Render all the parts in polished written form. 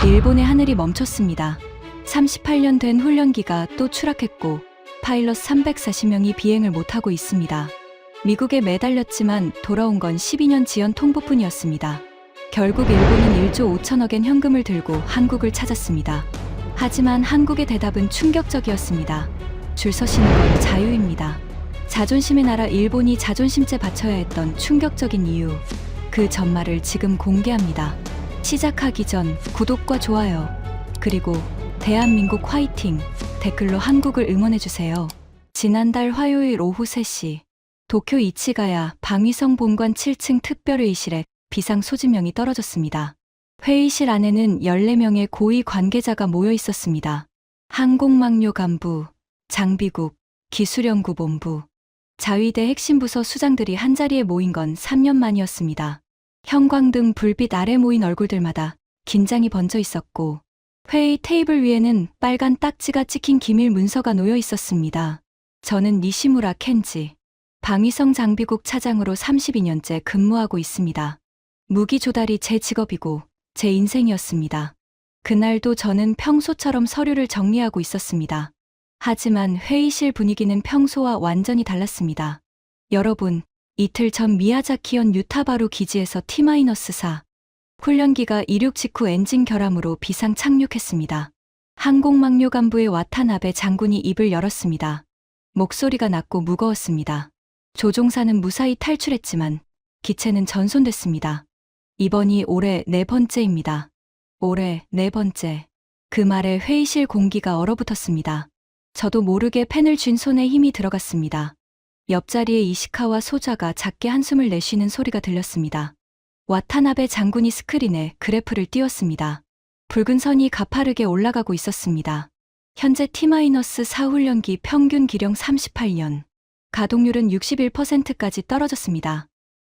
일본의 하늘이 멈췄습니다. 38년 된 훈련기가 또 추락했고 파일럿 340명이 비행을 못하고 있습니다. 미국에 매달렸지만 돌아온 건 12년 지연 통보뿐이었습니다. 결국 일본은 1조 5천억엔 현금을 들고 한국을 찾았습니다. 하지만 한국의 대답은 충격적이었습니다. 줄 서시는 건 자유입니다. 자존심의 나라 일본이 자존심째 바쳐야 했던 충격적인 이유, 그 전말을 지금 공개합니다. 시작하기 전 구독과 좋아요, 그리고 대한민국 화이팅 댓글로 한국을 응원해주세요. 지난달 화요일 오후 3시 도쿄 이치가야 방위성 본관 7층 특별회의실에 비상 소지명이 떨어졌습니다. 회의실 안에는 14명의 고위 관계자가 모여 있었습니다. 항공망료 간부, 장비국, 기술연구본부, 자위대 핵심 부서 수장들이 한자리에 모인 건 3년 만이었습니다. 형광등 불빛 아래 모인 얼굴들마다 긴장이 번져 있었고 회의 테이블 위에는 빨간 딱지가 찍힌 기밀 문서가 놓여 있었습니다. 저는 니시무라 켄지, 방위성 장비국 차장으로 32년째 근무하고 있습니다. 무기 조달이 제 직업이고 제 인생이었습니다. 그날도 저는 평소처럼 서류를 정리하고 있었습니다. 하지만 회의실 분위기는 평소와 완전히 달랐습니다. 여러분, 이틀 전 미야자키현 유타바루 기지에서 T-4 훈련기가 이륙 직후 엔진 결함으로 비상 착륙했습니다. 항공망료 간부의 와타나베 장군이 입을 열었습니다. 목소리가 낮고 무거웠습니다. 조종사는 무사히 탈출했지만 기체는 전손됐습니다. 이번이 올해 4번째입니다. 올해 4번째. 그 말에 회의실 공기가 얼어붙었습니다. 저도 모르게 펜을 쥔 손에 힘이 들어갔습니다. 옆자리에 이시카와 소자가 작게 한숨을 내쉬는 소리가 들렸습니다. 와타나베 장군이 스크린에 그래프를 띄웠습니다. 붉은 선이 가파르게 올라가고 있었습니다. 현재 T-4 훈련기 평균 기령 38년, 가동률은 61%까지 떨어졌습니다.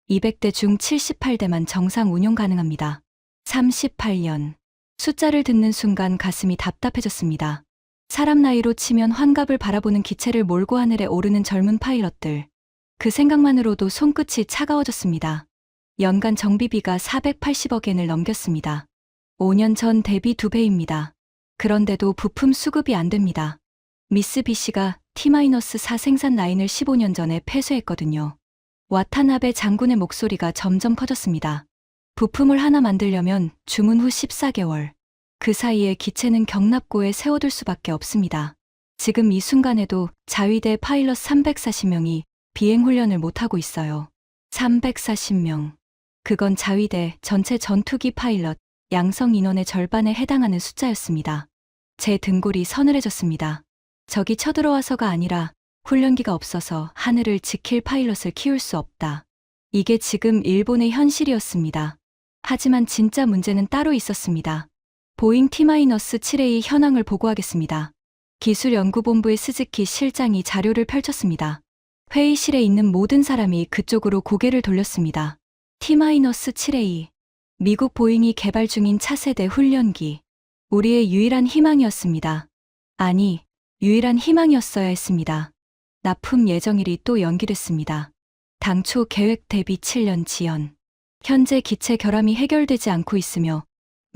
200대 중 78대만 정상 운용 가능합니다. 38년. 숫자를 듣는 순간 가슴이 답답해졌습니다. 사람 나이로 치면 환갑을 바라보는 기체를 몰고 하늘에 오르는 젊은 파일럿들. 그 생각만으로도 손끝이 차가워졌습니다. 연간 정비비가 480억엔을 넘겼습니다. 5년 전 대비 2배입니다. 그런데도 부품 수급이 안 됩니다. 미쓰비시가 T-4 생산 라인을 15년 전에 폐쇄했거든요. 와타나베 장군의 목소리가 점점 커졌습니다. 부품을 하나 만들려면 주문 후 14개월. 그 사이에 기체는 경납고에 세워둘 수밖에 없습니다. 지금 이 순간에도 자위대 파일럿 340명이 비행훈련을 못하고 있어요. 340명. 그건 자위대 전체 전투기 파일럿 양성 인원의 절반에 해당하는 숫자였습니다. 제 등골이 서늘해졌습니다. 적이 쳐들어와서가 아니라 훈련기가 없어서 하늘을 지킬 파일럿을 키울 수 없다. 이게 지금 일본의 현실이었습니다. 하지만 진짜 문제는 따로 있었습니다. 보잉 T-7A 현황을 보고하겠습니다. 기술연구본부의 스즈키 실장이 자료를 펼쳤습니다. 회의실에 있는 모든 사람이 그쪽으로 고개를 돌렸습니다. T-7A. 미국 보잉이 개발 중인 차세대 훈련기. 우리의 유일한 희망이었습니다. 아니, 유일한 희망이었어야 했습니다. 납품 예정일이 또 연기됐습니다. 당초 계획 대비 7년 지연. 현재 기체 결함이 해결되지 않고 있으며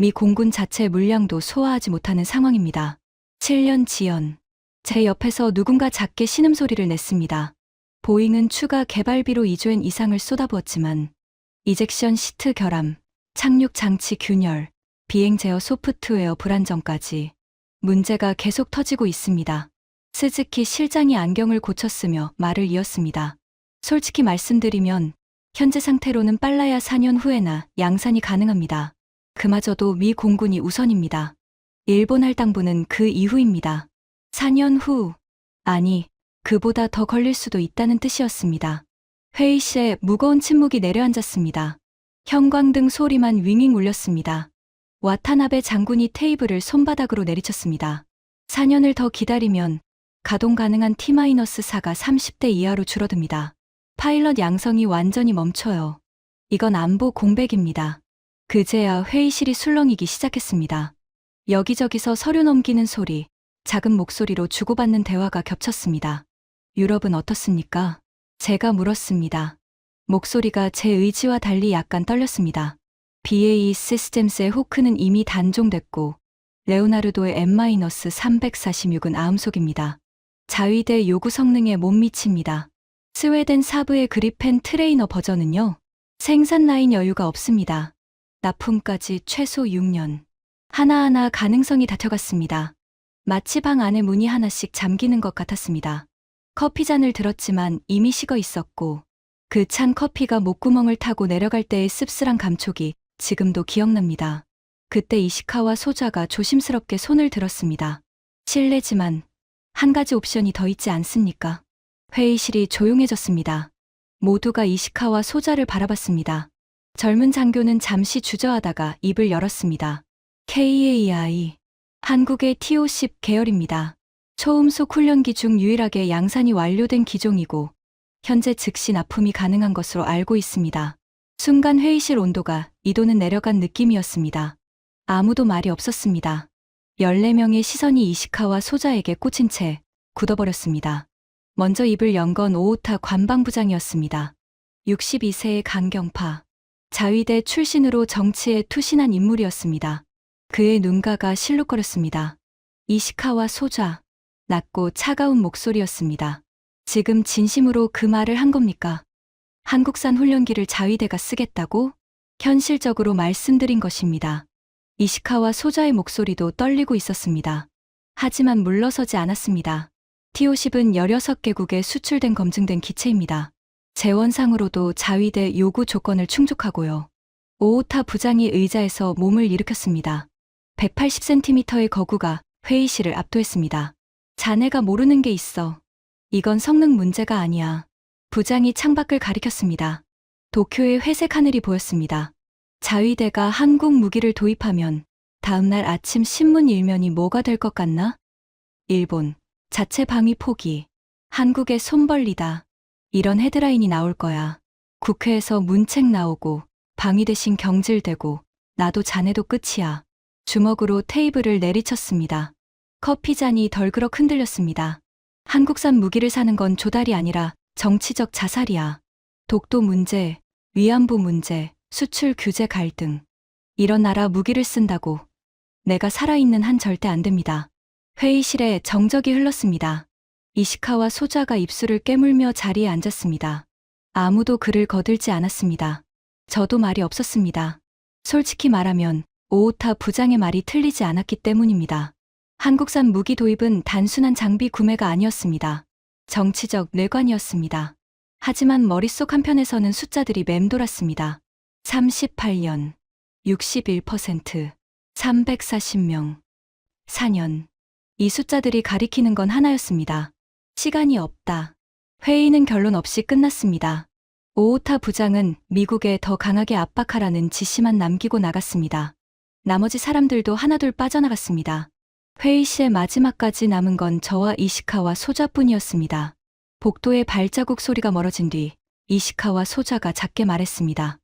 미 공군 자체 물량도 소화하지 못하는 상황입니다. 7년 지연. 제 옆에서 누군가 작게 신음소리를 냈습니다. 보잉은 추가 개발비로 2조엔 이상을 쏟아부었지만 이젝션 시트 결함, 착륙 장치 균열, 비행 제어 소프트웨어 불안정까지 문제가 계속 터지고 있습니다. 스즈키 실장이 안경을 고쳤으며 말을 이었습니다. 솔직히 말씀드리면 현재 상태로는 빨라야 4년 후에나 양산이 가능합니다. 그마저도 미 공군이 우선입니다. 일본 할당부는 그 이후입니다. 4년 후, 아니, 그보다 더 걸릴 수도 있다는 뜻이었습니다. 회의실에 무거운 침묵이 내려앉았습니다. 형광등 소리만 윙윙 울렸습니다. 와타나베 장군이 테이블을 손바닥으로 내리쳤습니다. 4년을 더 기다리면 가동 가능한 T-4가 30대 이하로 줄어듭니다. 파일럿 양성이 완전히 멈춰요. 이건 안보 공백입니다. 그제야 회의실이 술렁이기 시작했습니다. 여기저기서 서류 넘기는 소리, 작은 목소리로 주고받는 대화가 겹쳤습니다. 유럽은 어떻습니까? 제가 물었습니다. 목소리가 제 의지와 달리 약간 떨렸습니다. BAE 시스템스의 호크는 이미 단종됐고 레오나르도의 M-346은 아음속입니다. 자위대 요구 성능에 못 미칩니다. 스웨덴 사브의 그리펜 트레이너 버전은요. 생산 라인 여유가 없습니다. 납품까지 최소 6년. 하나하나 가능성이 다쳐갔습니다. 마치 방 안에 문이 하나씩 잠기는 것 같았습니다. 커피잔을 들었지만 이미 식어 있었고 그 찬 커피가 목구멍을 타고 내려갈 때의 씁쓸한 감촉이 지금도 기억납니다. 그때 이시카와 소자가 조심스럽게 손을 들었습니다. 실례지만 한 가지 옵션이 더 있지 않습니까? 회의실이 조용해졌습니다. 모두가 이시카와 소자를 바라봤습니다. 젊은 장교는 잠시 주저하다가 입을 열었습니다. KAI, 한국의 TO-10 계열입니다. 초음속 훈련기 중 유일하게 양산이 완료된 기종이고 현재 즉시 납품이 가능한 것으로 알고 있습니다. 순간 회의실 온도가 2도는 내려간 느낌이었습니다. 아무도 말이 없었습니다. 14명의 시선이 이시카와 소자에게 꽂힌 채 굳어버렸습니다. 먼저 입을 연 건 오오타 관방부장이었습니다. 62세의 강경파, 자위대 출신으로 정치에 투신한 인물이었습니다. 그의 눈가가 실룩거렸습니다. 이시카와 소자, 낮고 차가운 목소리였습니다. 지금 진심으로 그 말을 한 겁니까? 한국산 훈련기를 자위대가 쓰겠다고? 현실적으로 말씀드린 것입니다. 이시카와 소자의 목소리도 떨리고 있었습니다. 하지만 물러서지 않았습니다. TO-10은 16개국에 수출된 검증된 기체입니다. 재원상으로도 자위대 요구 조건을 충족하고요. 오오타 부장이 의자에서 몸을 일으켰습니다. 180cm의 거구가 회의실을 압도했습니다. 자네가 모르는 게 있어. 이건 성능 문제가 아니야. 부장이 창밖을 가리켰습니다. 도쿄의 회색 하늘이 보였습니다. 자위대가 한국 무기를 도입하면 다음날 아침 신문 일면이 뭐가 될 것 같나? 일본, 자체 방위 포기. 한국의 손벌리다. 이런 헤드라인이 나올 거야. 국회에서 문책 나오고 방위 대신 경질되고 나도 자네도 끝이야. 주먹으로 테이블을 내리쳤습니다. 커피잔이 덜그럭 흔들렸습니다. 한국산 무기를 사는 건 조달이 아니라 정치적 자살이야. 독도 문제, 위안부 문제, 수출 규제 갈등. 이런 나라 무기를 쓴다고 내가 살아있는 한 절대 안 됩니다. 회의실에 정적이 흘렀습니다. 이시카와 소자가 입술을 깨물며 자리에 앉았습니다. 아무도 그를 거들지 않았습니다. 저도 말이 없었습니다. 솔직히 말하면 오오타 부장의 말이 틀리지 않았기 때문입니다. 한국산 무기 도입은 단순한 장비 구매가 아니었습니다. 정치적 뇌관이었습니다. 하지만 머릿속 한편에서는 숫자들이 맴돌았습니다. 38년, 61%, 340명, 4년. 이 숫자들이 가리키는 건 하나였습니다. 시간이 없다. 회의는 결론 없이 끝났습니다. 오오타 부장은 미국에 더 강하게 압박하라는 지시만 남기고 나갔습니다. 나머지 사람들도 하나둘 빠져나갔습니다. 회의실의 마지막까지 남은 건 저와 이시카와 소자뿐이었습니다. 복도의 발자국 소리가 멀어진 뒤 이시카와 소자가 작게 말했습니다.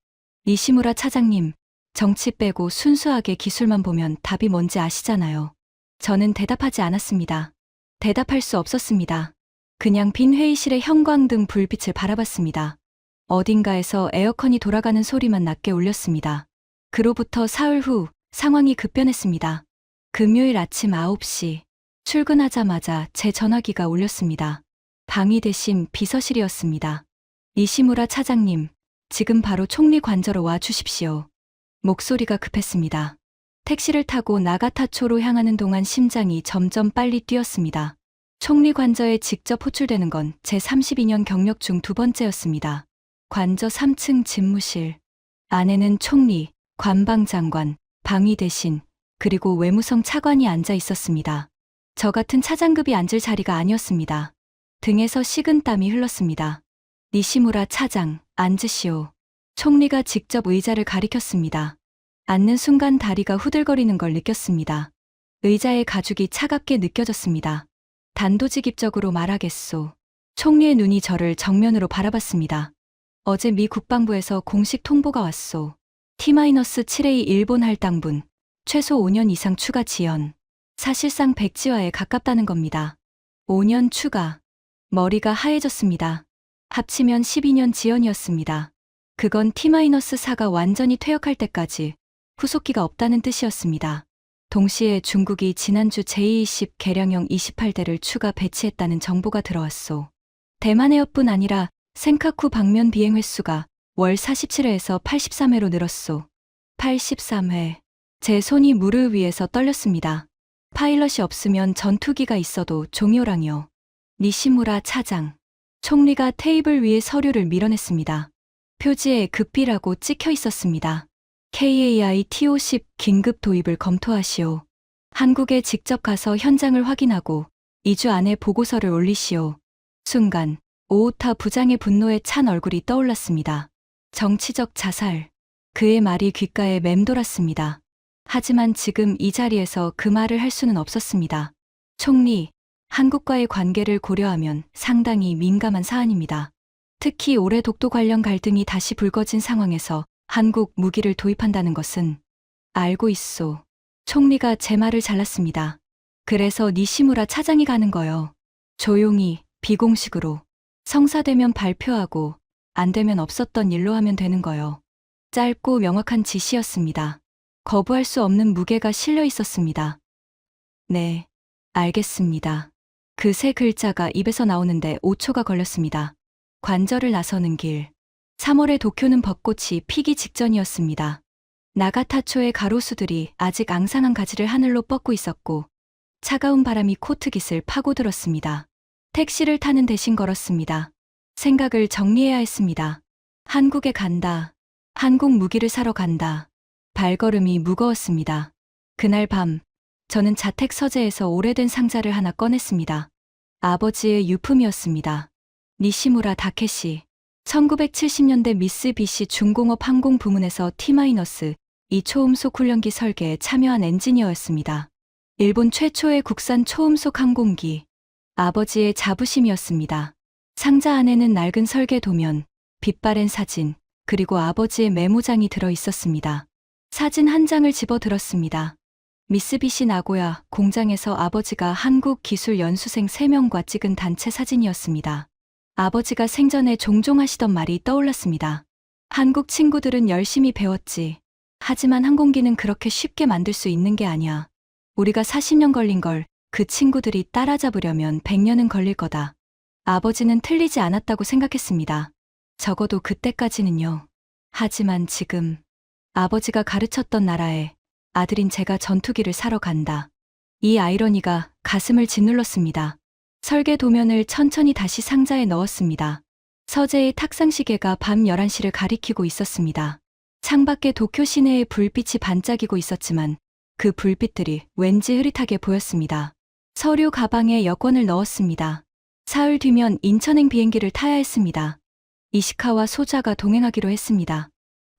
니시무라 차장님, 정치 빼고 순수하게 기술만 보면 답이 뭔지 아시잖아요. 저는 대답하지 않았습니다. 대답할 수 없었습니다. 그냥 빈 회의실의 형광등 불빛을 바라봤습니다. 어딘가에서 에어컨이 돌아가는 소리만 낮게 울렸습니다. 그로부터 사흘 후 상황이 급변했습니다. 금요일 아침 9시, 출근하자마자 제 전화기가 울렸습니다. 방위 대신 비서실이었습니다. 니시무라 차장님, 지금 바로 총리 관저로 와 주십시오. 목소리가 급했습니다. 택시를 타고 나가타초로 향하는 동안 심장이 점점 빨리 뛰었습니다. 총리 관저에 직접 호출되는 건 제 32년 경력 중 두 번째였습니다. 관저 3층 집무실. 안에는 총리, 관방장관, 방위 대신, 그리고 외무성 차관이 앉아 있었습니다. 저 같은 차장급이 앉을 자리가 아니었습니다. 등에서 식은땀이 흘렀습니다. 니시무라 차장, 앉으시오. 총리가 직접 의자를 가리켰습니다. 앉는 순간 다리가 후들거리는 걸 느꼈습니다. 의자의 가죽이 차갑게 느껴졌습니다. 단도직입적으로 말하겠소. 총리의 눈이 저를 정면으로 바라봤습니다. 어제 미 국방부에서 공식 통보가 왔소. T-7A 일본 할당분, 최소 5년 이상 추가 지연. 사실상 백지화에 가깝다는 겁니다. 5년 추가. 머리가 하얘졌습니다. 합치면 12년 지연이었습니다. 그건 T-4가 완전히 퇴역할 때까지 후속기가 없다는 뜻이었습니다. 동시에 중국이 지난주 제20 개량형 28대를 추가 배치했다는 정보가 들어왔소. 대만 에어뿐 아니라 센카쿠 방면 비행 횟수가 월 47회에서 83회로 늘었소. 83회. 제 손이 무릎 위에서 떨렸습니다. 파일럿이 없으면 전투기가 있어도 종이호랑이요. 니시무라 차장. 총리가 테이블 위에 서류를 밀어냈습니다. 표지에 급비라고 찍혀 있었습니다. KAI T-50 긴급 도입을 검토하시오. 한국에 직접 가서 현장을 확인하고 2주 안에 보고서를 올리시오. 순간 오오타 부장의 분노에 찬 얼굴이 떠올랐습니다. 정치적 자살. 그의 말이 귓가에 맴돌았습니다. 하지만 지금 이 자리에서 그 말을 할 수는 없었습니다. 총리, 한국과의 관계를 고려하면 상당히 민감한 사안입니다. 특히 올해 독도 관련 갈등이 다시 불거진 상황에서 한국 무기를 도입한다는 것은 알고 있소. 총리가 제 말을 잘랐습니다. 그래서 니시무라 차장이 가는 거요. 조용히, 비공식으로. 성사되면 발표하고 안 되면 없었던 일로 하면 되는 거요. 짧고 명확한 지시였습니다. 거부할 수 없는 무게가 실려 있었습니다. 네, 알겠습니다. 그 세 글자가 입에서 나오는데 5초가 걸렸습니다. 관절을 나서는 길. 3월에 도쿄는 벚꽃이 피기 직전이었습니다. 나가타초의 가로수들이 아직 앙상한 가지를 하늘로 뻗고 있었고 차가운 바람이 코트깃을 파고들었습니다. 택시를 타는 대신 걸었습니다. 생각을 정리해야 했습니다. 한국에 간다. 한국 무기를 사러 간다. 발걸음이 무거웠습니다. 그날 밤 저는 자택 서재에서 오래된 상자를 하나 꺼냈습니다. 아버지의 유품이었습니다. 니시무라 다케시. 1970년대 미쓰비시 중공업 항공 부문에서 T-2 초음속 훈련기 설계에 참여한 엔지니어였습니다. 일본 최초의 국산 초음속 항공기. 아버지의 자부심이었습니다. 상자 안에는 낡은 설계 도면, 빛바랜 사진, 그리고 아버지의 메모장이 들어 있었습니다. 사진 한 장을 집어 들었습니다. 미쓰비시 나고야 공장에서 아버지가 한국 기술 연수생 3명과 찍은 단체 사진이었습니다. 아버지가 생전에 종종 하시던 말이 떠올랐습니다. 한국 친구들은 열심히 배웠지. 하지만 항공기는 그렇게 쉽게 만들 수 있는 게 아니야. 우리가 40년 걸린 걸 그 친구들이 따라잡으려면 100년은 걸릴 거다. 아버지는 틀리지 않았다고 생각했습니다. 적어도 그때까지는요. 하지만 지금 아버지가 가르쳤던 나라에 아들인 제가 전투기를 사러 간다. 이 아이러니가 가슴을 짓눌렀습니다. 설계 도면을 천천히 다시 상자에 넣었습니다. 서재의 탁상시계가 밤 11시를 가리키고 있었습니다. 창밖에 도쿄 시내의 불빛이 반짝이고 있었지만 그 불빛들이 왠지 흐릿하게 보였습니다. 서류 가방에 여권을 넣었습니다. 사흘 뒤면 인천행 비행기를 타야 했습니다. 이시카와 소자가 동행하기로 했습니다.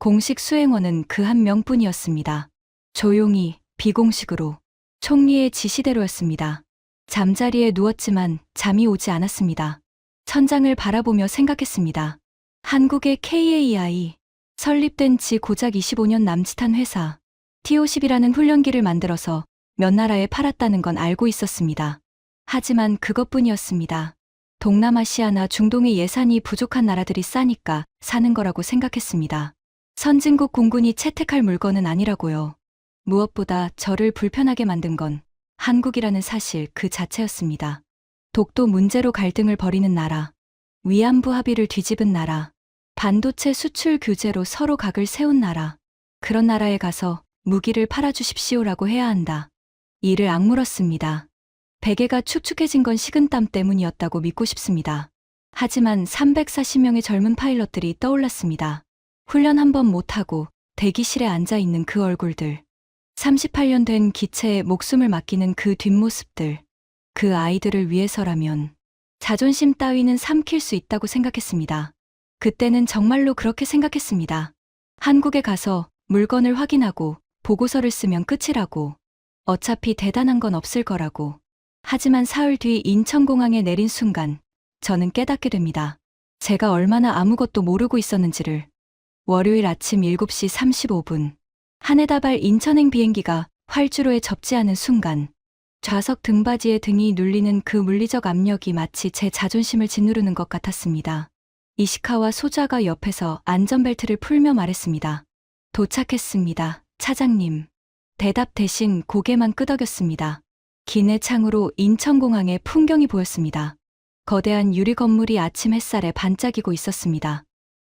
공식 수행원은 그 한 명뿐이었습니다. 조용히, 비공식으로, 총리의 지시대로였습니다. 잠자리에 누웠지만 잠이 오지 않았습니다. 천장을 바라보며 생각했습니다. 한국의 KAI, 설립된 지 고작 25년 남짓한 회사, T-50이라는 훈련기를 만들어서 몇 나라에 팔았다는 건 알고 있었습니다. 하지만 그것뿐이었습니다. 동남아시아나 중동의 예산이 부족한 나라들이 싸니까 사는 거라고 생각했습니다. 선진국 공군이 채택할 물건은 아니라고요. 무엇보다 저를 불편하게 만든 건 한국이라는 사실 그 자체였습니다. 독도 문제로 갈등을 벌이는 나라, 위안부 합의를 뒤집은 나라, 반도체 수출 규제로 서로 각을 세운 나라, 그런 나라에 가서 무기를 팔아주십시오라고 해야 한다. 이를 악물었습니다. 베개가 축축해진 건 식은땀 때문이었다고 믿고 싶습니다. 하지만 340명의 젊은 파일럿들이 떠올랐습니다. 훈련 한 번 못하고 대기실에 앉아있는 그 얼굴들. 38년 된 기체에 목숨을 맡기는 그 뒷모습들. 그 아이들을 위해서라면 자존심 따위는 삼킬 수 있다고 생각했습니다. 그때는 정말로 그렇게 생각했습니다. 한국에 가서 물건을 확인하고 보고서를 쓰면 끝이라고. 어차피 대단한 건 없을 거라고. 하지만 사흘 뒤 인천공항에 내린 순간 저는 깨닫게 됩니다. 제가 얼마나 아무것도 모르고 있었는지를. 월요일 아침 7시 35분. 하네다발 인천행 비행기가 활주로에 접지하는 순간 좌석 등받이에 등이 눌리는 그 물리적 압력이 마치 제 자존심을 짓누르는 것 같았습니다. 이시카와 소자가 옆에서 안전벨트를 풀며 말했습니다. 도착했습니다, 차장님. 대답 대신 고개만 끄덕였습니다. 기내 창으로 인천공항의 풍경이 보였습니다. 거대한 유리 건물이 아침 햇살에 반짝이고 있었습니다.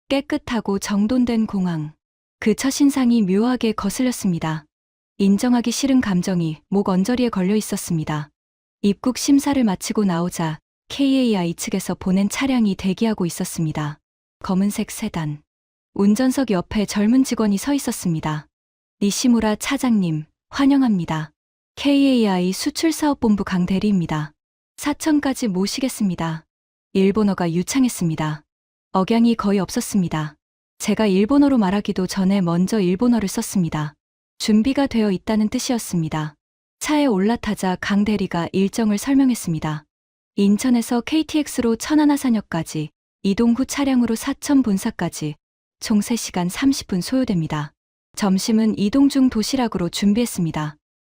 깨끗하고 정돈된 공항. 그 첫인상이 묘하게 거슬렸습니다. 인정하기 싫은 감정이 목 언저리에 걸려 있었습니다. 입국 심사를 마치고 나오자 KAI 측에서 보낸 차량이 대기하고 있었습니다. 검은색 세단. 운전석 옆에 젊은 직원이 서 있었습니다. 니시무라 차장님, 환영합니다. KAI 수출사업본부 강 대리입니다. 사천까지 모시겠습니다. 일본어가 유창했습니다. 억양이 거의 없었습니다. 제가 일본어로 말하기도 전에 먼저 일본어를 썼습니다. 준비가 되어 있다는 뜻이었습니다. 차에 올라타자 강 대리가 일정을 설명했습니다. 인천에서 KTX로 천안하산역까지, 이동 후 차량으로 사천 본사까지 총 3시간 30분 소요됩니다. 점심은 이동 중 도시락으로 준비했습니다.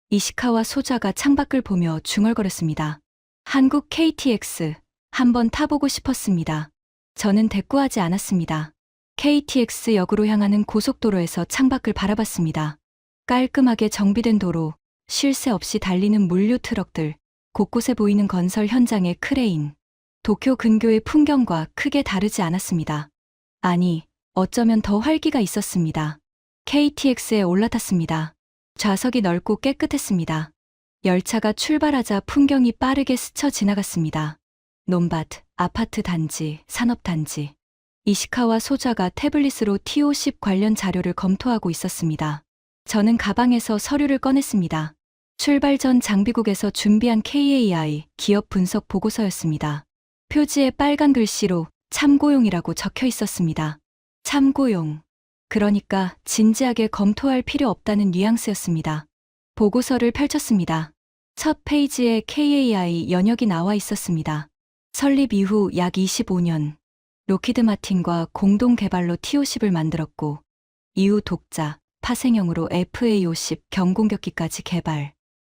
이시카와 소자가 창밖을 보며 중얼거렸습니다. 한국 KTX, 한번 타보고 싶었습니다. 저는 대꾸하지 않았습니다. KTX 역으로 향하는 고속도로에서 창밖을 바라봤습니다. 깔끔하게 정비된 도로, 쉴 새 없이 달리는 물류 트럭들, 곳곳에 보이는 건설 현장의 크레인. 도쿄 근교의 풍경과 크게 다르지 않았습니다. 아니, 어쩌면 더 활기가 있었습니다. KTX에 올라탔습니다. 좌석이 넓고 깨끗했습니다. 열차가 출발하자 풍경이 빠르게 스쳐 지나갔습니다. 논밭, 아파트 단지, 산업단지. 이시카와 소자가 태블릿으로 TO10 관련 자료를 검토하고 있었습니다. 저는 가방에서 서류를 꺼냈습니다. 출발 전 장비국에서 준비한 KAI 기업 분석 보고서였습니다. 표지에 빨간 글씨로 참고용이라고 적혀 있었습니다. 참고용. 그러니까 진지하게 검토할 필요 없다는 뉘앙스였습니다. 보고서를 펼쳤습니다. 첫 페이지에 KAI 연역이 나와 있었습니다. 설립 이후 약 25년, 로키드 마틴과 공동 개발로 TO10을 만들었고, 이후 독자, 파생형으로 FA50 경공격기까지 개발.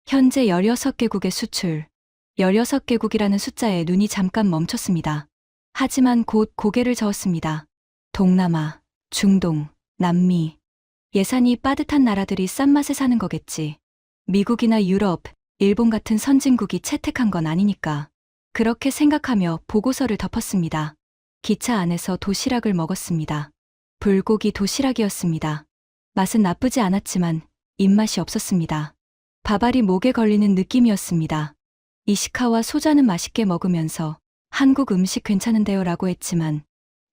현재 16개국의 수출. 16개국이라는 숫자에 눈이 잠깐 멈췄습니다. 하지만 곧 고개를 저었습니다. 동남아, 중동, 남미. 예산이 빠듯한 나라들이 싼 맛에 사는 거겠지. 미국이나 유럽, 일본 같은 선진국이 채택한 건 아니니까. 그렇게 생각하며 보고서를 덮었습니다. 기차 안에서 도시락을 먹었습니다. 불고기 도시락이었습니다. 맛은 나쁘지 않았지만 입맛이 없었습니다. 밥알이 목에 걸리는 느낌이었습니다. 이시카와 소자는 맛있게 먹으면서 한국 음식 괜찮은데요 라고 했지만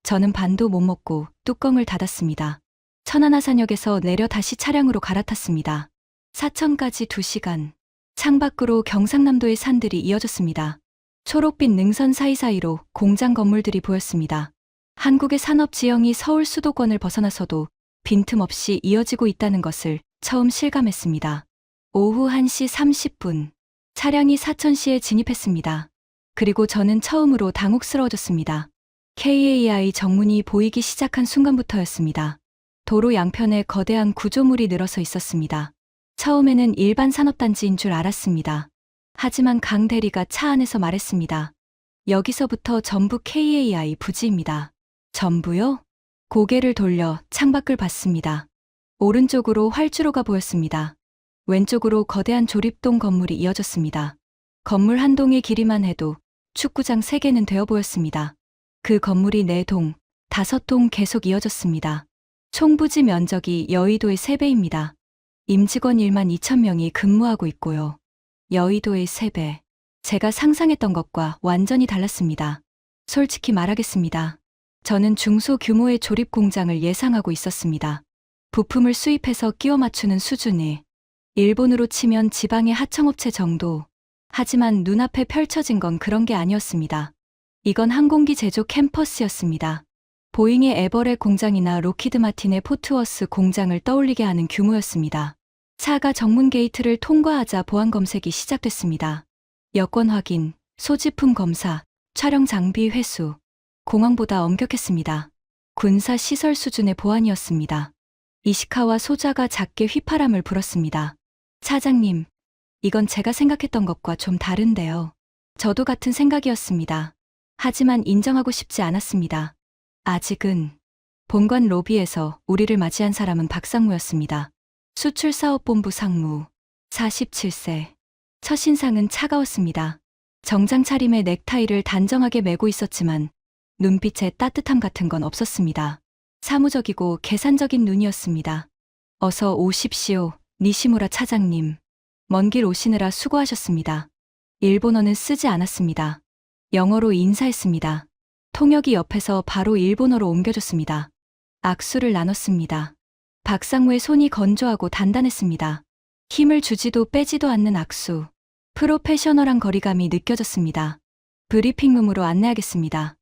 저는 반도 못 먹고 뚜껑을 닫았습니다. 천안하산역에서 내려 다시 차량으로 갈아탔습니다. 사천까지 2시간. 창밖으로 경상남도의 산들이 이어졌습니다. 초록빛 능선 사이사이로 공장 건물들이 보였습니다. 한국의 산업 지형이 서울 수도권을 벗어나서도 빈틈없이 이어지고 있다는 것을 처음 실감했습니다. 오후 1시 30분. 차량이 사천시에 진입했습니다. 그리고 저는 처음으로 당혹스러워졌습니다. KAI 정문이 보이기 시작한 순간부터였습니다. 도로 양편에 거대한 구조물이 늘어서 있었습니다. 처음에는 일반 산업단지인 줄 알았습니다. 하지만 강 대리가 차 안에서 말했습니다. 여기서부터 전부 KAI 부지입니다. 전부요? 고개를 돌려 창밖을 봤습니다. 오른쪽으로 활주로가 보였습니다. 왼쪽으로 거대한 조립동 건물이 이어졌습니다. 건물 한 동의 길이만 해도 축구장 3개는 되어 보였습니다. 그 건물이 4동, 5동 계속 이어졌습니다. 총 부지 면적이 여의도의 3배입니다. 임직원 1만 2천 명이 근무하고 있고요. 여의도의 3배. 제가 상상했던 것과 완전히 달랐습니다. 솔직히 말하겠습니다. 저는 중소 규모의 조립 공장을 예상하고 있었습니다. 부품을 수입해서 끼워 맞추는 수준의 일본으로 치면 지방의 하청업체 정도. 하지만 눈앞에 펼쳐진 건 그런 게 아니었습니다. 이건 항공기 제조 캠퍼스였습니다. 보잉의 에버렛 공장이나 로키드 마틴의 포트워스 공장을 떠올리게 하는 규모였습니다. 차가 정문 게이트를 통과하자 보안 검색이 시작됐습니다. 여권 확인, 소지품 검사, 촬영 장비 회수. 공항보다 엄격했습니다. 군사 시설 수준의 보안이었습니다. 이시카와 소자가 작게 휘파람을 불었습니다. 차장님, 이건 제가 생각했던 것과 좀 다른데요. 저도 같은 생각이었습니다. 하지만 인정하고 싶지 않았습니다. 아직은. 본관 로비에서 우리를 맞이한 사람은 박상무였습니다. 수출사업본부 상무, 47세. 첫인상은 차가웠습니다. 정장 차림에 넥타이를 단정하게 매고 있었지만 눈빛에 따뜻함 같은 건 없었습니다. 사무적이고 계산적인 눈이었습니다. 어서 오십시오, 니시무라 차장님. 먼 길 오시느라 수고하셨습니다. 일본어는 쓰지 않았습니다. 영어로 인사했습니다. 통역이 옆에서 바로 일본어로 옮겨줬습니다. 악수를 나눴습니다. 박상무의 손이 건조하고 단단했습니다. 힘을 주지도 빼지도 않는 악수. 프로페셔널한 거리감이 느껴졌습니다. 브리핑룸으로 안내하겠습니다.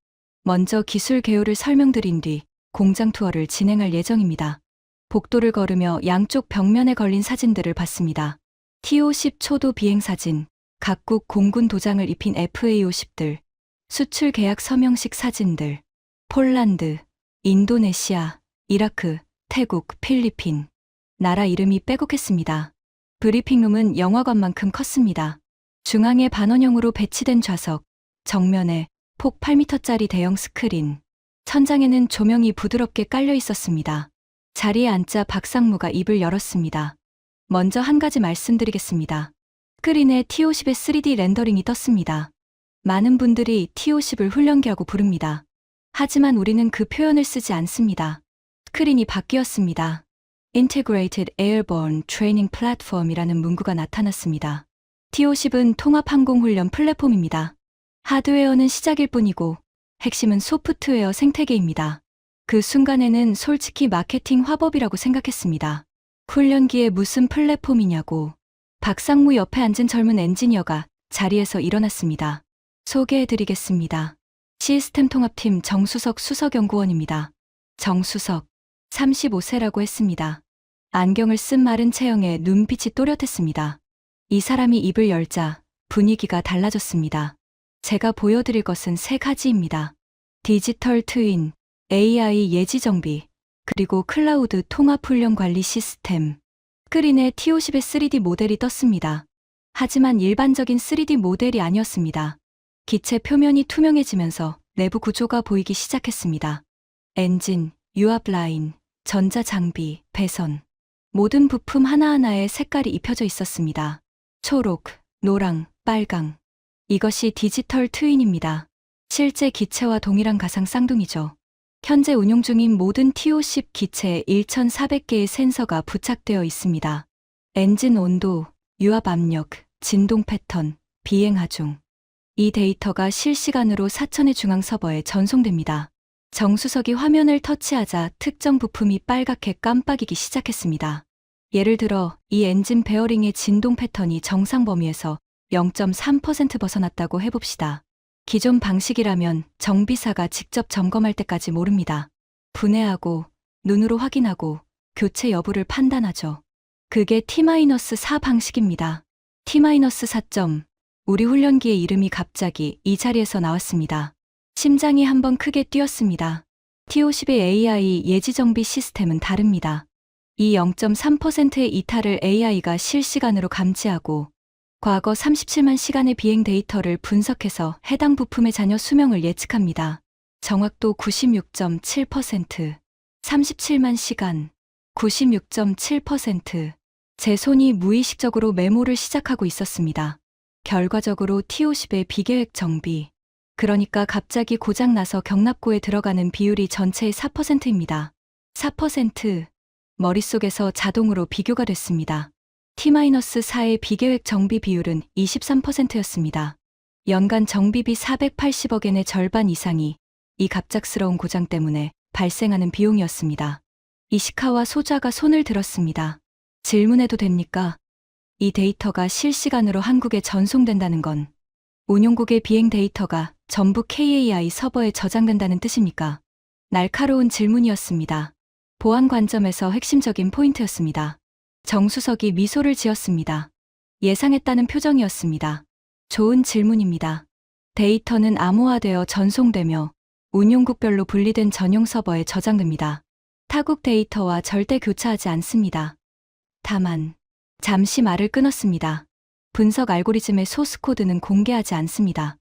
먼저 기술 개요를 설명드린 뒤 공장 투어를 진행할 예정입니다. 복도를 걸으며 양쪽 벽면에 걸린 사진들을 봤습니다. T-50 초도 비행 사진, 각국 공군 도장을 입힌 FA-50들, 수출 계약 서명식 사진들, 폴란드, 인도네시아, 이라크, 태국, 필리핀. 나라 이름이 빼곡했습니다. 브리핑룸은 영화관만큼 컸습니다. 중앙에 반원형으로 배치된 좌석, 정면에 폭 8m짜리 대형 스크린, 천장에는 조명이 부드럽게 깔려 있었습니다. 자리에 앉자 박상무가 입을 열었습니다. 먼저 한 가지 말씀드리겠습니다. 스크린에 T-50의 3D 렌더링이 떴습니다. 많은 분들이 T-50을 훈련기라고 부릅니다. 하지만 우리는 그 표현을 쓰지 않습니다. 스크린이 바뀌었습니다. Integrated Airborne Training Platform이라는 문구가 나타났습니다. T-50은 통합항공훈련 플랫폼입니다. 하드웨어는 시작일 뿐이고 핵심은 소프트웨어 생태계입니다. 그 순간에는 솔직히 마케팅 화법이라고 생각했습니다. 훈련기에 무슨 플랫폼이냐고. 박상무 옆에 앉은 젊은 엔지니어가 자리에서 일어났습니다. 소개해드리겠습니다. 시스템 통합팀 정수석 수석연구원입니다. 정수석, 35세라고 했습니다. 안경을 쓴 마른 체형에 눈빛이 또렷했습니다. 이 사람이 입을 열자 분위기가 달라졌습니다. 제가 보여드릴 것은 세 가지입니다. 디지털 트윈, AI 예지 정비, 그리고 클라우드 통합 훈련 관리 시스템. 스크린에 T-50의 3D 모델이 떴습니다. 하지만 일반적인 3D 모델이 아니었습니다. 기체 표면이 투명해지면서 내부 구조가 보이기 시작했습니다. 엔진, 유압 라인, 전자 장비, 배선. 모든 부품 하나하나에 색깔이 입혀져 있었습니다. 초록, 노랑, 빨강. 이것이 디지털 트윈입니다. 실제 기체와 동일한 가상 쌍둥이죠. 현재 운용 중인 모든 T-50 기체에 1,400개의 센서가 부착되어 있습니다. 엔진 온도, 유압 압력, 진동 패턴, 비행 하중. 이 데이터가 실시간으로 사천의 중앙 서버에 전송됩니다. 정수석이 화면을 터치하자 특정 부품이 빨갛게 깜빡이기 시작했습니다. 예를 들어 이 엔진 베어링의 진동 패턴이 정상 범위에서 0.3% 벗어났다고 해봅시다. 기존 방식이라면 정비사가 직접 점검할 때까지 모릅니다. 분해하고 눈으로 확인하고 교체 여부를 판단하죠. 그게 T-4 방식입니다. T-4. 우리 훈련기의 이름이 갑자기 이 자리에서 나왔습니다. 심장이 한번 크게 뛰었습니다. T-50의 AI 예지 정비 시스템은 다릅니다. 이 0.3%의 이탈을 AI가 실시간으로 감지하고 과거 37만 시간의 비행 데이터를 분석해서 해당 부품의 잔여 수명을 예측합니다. 정확도 96.7%, 37만 시간, 96.7%. 제 손이 무의식적으로 메모를 시작하고 있었습니다. 결과적으로 T-50의 비계획 정비, 그러니까 갑자기 고장나서 경납고에 들어가는 비율이 전체의 4%입니다. 4%. 머릿속에서 자동으로 비교가 됐습니다. T-4의 비계획 정비 비율은 23%였습니다. 연간 정비비 480억엔의 절반 이상이 이 갑작스러운 고장 때문에 발생하는 비용이었습니다. 이시카와 소자가 손을 들었습니다. 질문해도 됩니까? 이 데이터가 실시간으로 한국에 전송된다는 건 운용국의 비행 데이터가 전부 KAI 서버에 저장된다는 뜻입니까? 날카로운 질문이었습니다. 보안 관점에서 핵심적인 포인트였습니다. 정수석이 미소를 지었습니다. 예상했다는 표정이었습니다. 좋은 질문입니다. 데이터는 암호화되어 전송되며 운용국별로 분리된 전용 서버에 저장됩니다. 타국 데이터와 절대 교차하지 않습니다. 다만 잠시 말을 끊었습니다. 분석 알고리즘의 소스 코드는 공개하지 않습니다.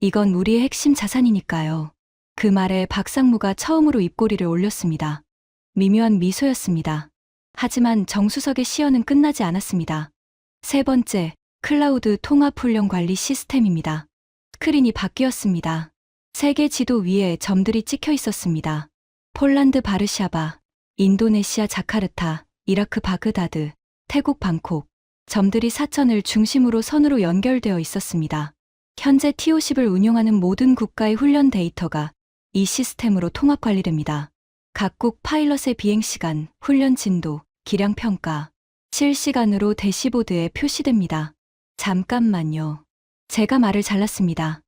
이건 우리의 핵심 자산이니까요. 그 말에 박상무가 처음으로 입꼬리를 올렸습니다. 미묘한 미소였습니다. 하지만 정수석의 시연은 끝나지 않았습니다. 세 번째, 클라우드 통합 훈련 관리 시스템입니다. 스크린이 바뀌었습니다. 세계 지도 위에 점들이 찍혀 있었습니다. 폴란드 바르샤바, 인도네시아 자카르타, 이라크 바그다드, 태국 방콕. 점들이 사천을 중심으로 선으로 연결되어 있었습니다. 현재 T50을 운용하는 모든 국가의 훈련 데이터가 이 시스템으로 통합 관리됩니다. 각국 파일럿의 비행시간, 훈련 진도, 기량 평가, 실시간으로 대시보드에 표시됩니다. 잠깐만요. 제가 말을 잘랐습니다.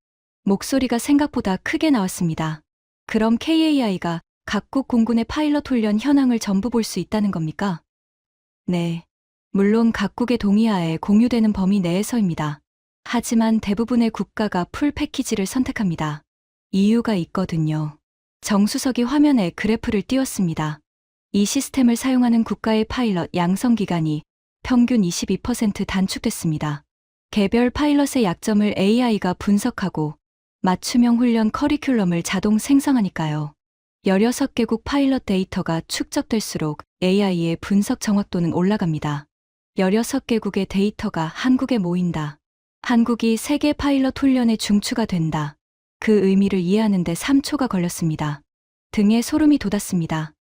목소리가 생각보다 크게 나왔습니다. 그럼 KAI가 각국 공군의 파일럿 훈련 현황을 전부 볼 수 있다는 겁니까? 네. 물론 각국의 동의하에 공유되는 범위 내에서입니다. 하지만 대부분의 국가가 풀 패키지를 선택합니다. 이유가 있거든요. 정수석이 화면에 그래프를 띄웠습니다. 이 시스템을 사용하는 국가의 파일럿 양성 기간이 평균 22% 단축됐습니다. 개별 파일럿의 약점을 AI가 분석하고 맞춤형 훈련 커리큘럼을 자동 생성하니까요. 16개국 파일럿 데이터가 축적될수록 AI의 분석 정확도는 올라갑니다. 16개국의 데이터가 한국에 모인다. 한국이 세계 파일럿 훈련의 중추가 된다. 그 의미를 이해하는 데 3초가 걸렸습니다. 등에 소름이 돋았습니다.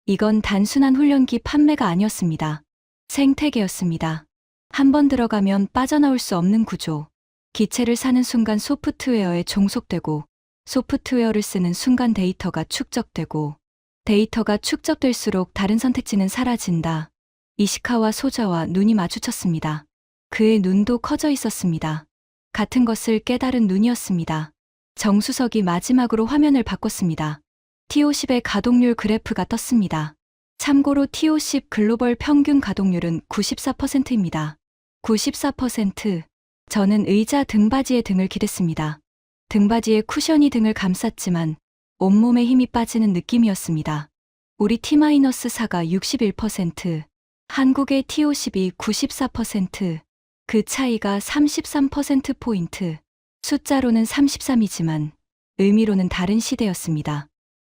이건 단순한 훈련기 판매가 아니었습니다. 생태계였습니다. 한번 들어가면 빠져나올 수 없는 구조. 기체를 사는 순간 소프트웨어에 종속되고 소프트웨어를 쓰는 순간 데이터가 축적되고 데이터가 축적될수록 다른 선택지는 사라진다. 이시카와 소자와 눈이 마주쳤습니다. 그의 눈도 커져 있었습니다. 같은 것을 깨달은 눈이었습니다. 정수석이 마지막으로 화면을 바꿨습니다. T50의 가동률 그래프가 떴습니다. 참고로 T50 글로벌 평균 가동률은 94%입니다. 94%. 저는 의자 등받이에 등을 기댔습니다. 등받이에 쿠션이 등을 감쌌지만 온몸에 힘이 빠지는 느낌이었습니다. 우리 T-4가 61%, 한국의 T50이 94%, 그 차이가 33%포인트. 숫자로는 33이지만 의미로는 다른 시대였습니다.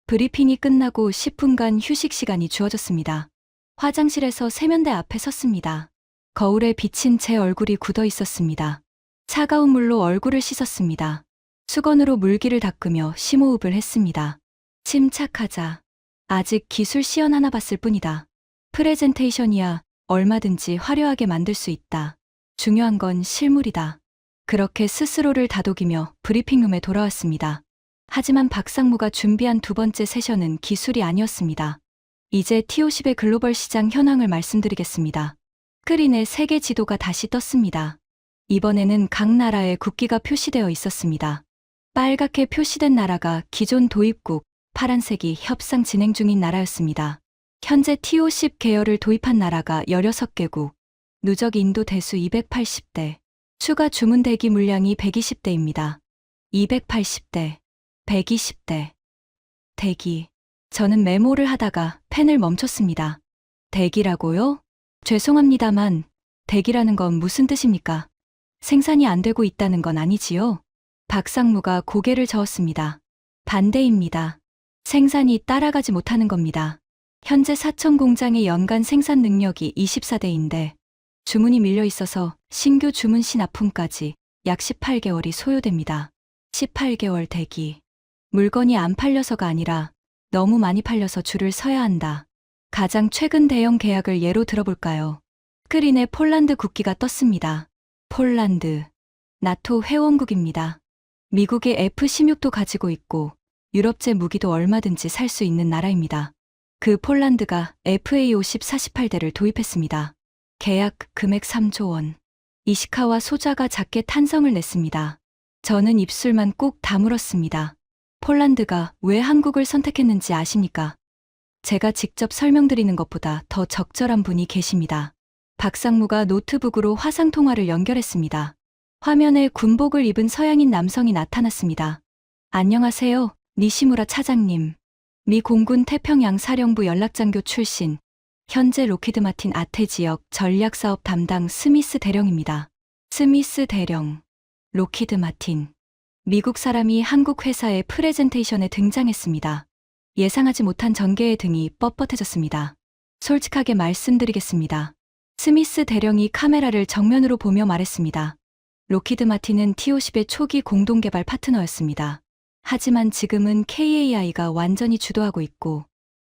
브리핑이 끝나고 10분간 휴식 시간이 주어졌습니다. 화장실에서 세면대 앞에 섰습니다. 거울에 비친 제 얼굴이 굳어 있었습니다. 차가운 물로 얼굴을 씻었습니다. 수건으로 물기를 닦으며 심호흡을 했습니다. 침착하자. 아직 기술 시연 하나 봤을 뿐이다. 프레젠테이션이야 얼마든지 화려하게 만들 수 있다. 중요한 건 실물이다. 그렇게 스스로를 다독이며 브리핑룸에 돌아왔습니다. 하지만 박상무가 준비한 두 번째 세션은 기술이 아니었습니다. 이제 T50의 글로벌 시장 현황을 말씀드리겠습니다. 스크린에 세계 지도가 다시 떴습니다. 이번에는 각 나라의 국기가 표시되어 있었습니다. 빨갛게 표시된 나라가 기존 도입국, 파란색이 협상 진행 중인 나라였습니다. 현재 T50 계열을 도입한 나라가 16개국, 누적 인도 대수 280대, 추가 주문 대기 물량이 120대입니다. 280대, 120대. 대기. 저는 메모를 하다가 펜을 멈췄습니다. 대기라고요? 죄송합니다만, 대기라는 건 무슨 뜻입니까? 생산이 안 되고 있다는 건 아니지요? 박상무가 고개를 저었습니다. 반대입니다. 생산이 따라가지 못하는 겁니다. 현재 사천 공장의 연간 생산 능력이 24대인데 주문이 밀려 있어서 신규 주문 납품까지 약 18개월이 소요됩니다. 18개월 대기. 물건이 안 팔려서가 아니라 너무 많이 팔려서 줄을 서야 한다. 가장 최근 대형 계약을 예로 들어볼까요? 스크린에 폴란드 국기가 떴습니다. 폴란드. 나토 회원국입니다. 미국의 F-16도 가지고 있고 유럽제 무기도 얼마든지 살 수 있는 나라입니다. 그 폴란드가 FA-50 48대를 도입했습니다. 계약 금액 3조 원. 이시카와 소자가 작게 탄성을 냈습니다. 저는 입술만 꾹 다물었습니다. 폴란드가 왜 한국을 선택했는지 아십니까? 제가 직접 설명드리는 것보다 더 적절한 분이 계십니다. 박상무가 노트북으로 화상통화를 연결했습니다. 화면에 군복을 입은 서양인 남성이 나타났습니다. 안녕하세요, 니시무라 차장님. 미 공군 태평양 사령부 연락장교 출신, 현재 로키드 마틴 아태 지역 전략사업 담당 스미스 대령입니다. 스미스 대령. 로키드 마틴. 미국 사람이 한국 회사의 프레젠테이션에 등장했습니다. 예상하지 못한 전개의 등이 뻣뻣해졌습니다. 솔직하게 말씀드리겠습니다. 스미스 대령이 카메라를 정면으로 보며 말했습니다. 로키드 마틴은 T-50의 초기 공동개발 파트너였습니다. 하지만 지금은 KAI가 완전히 주도하고 있고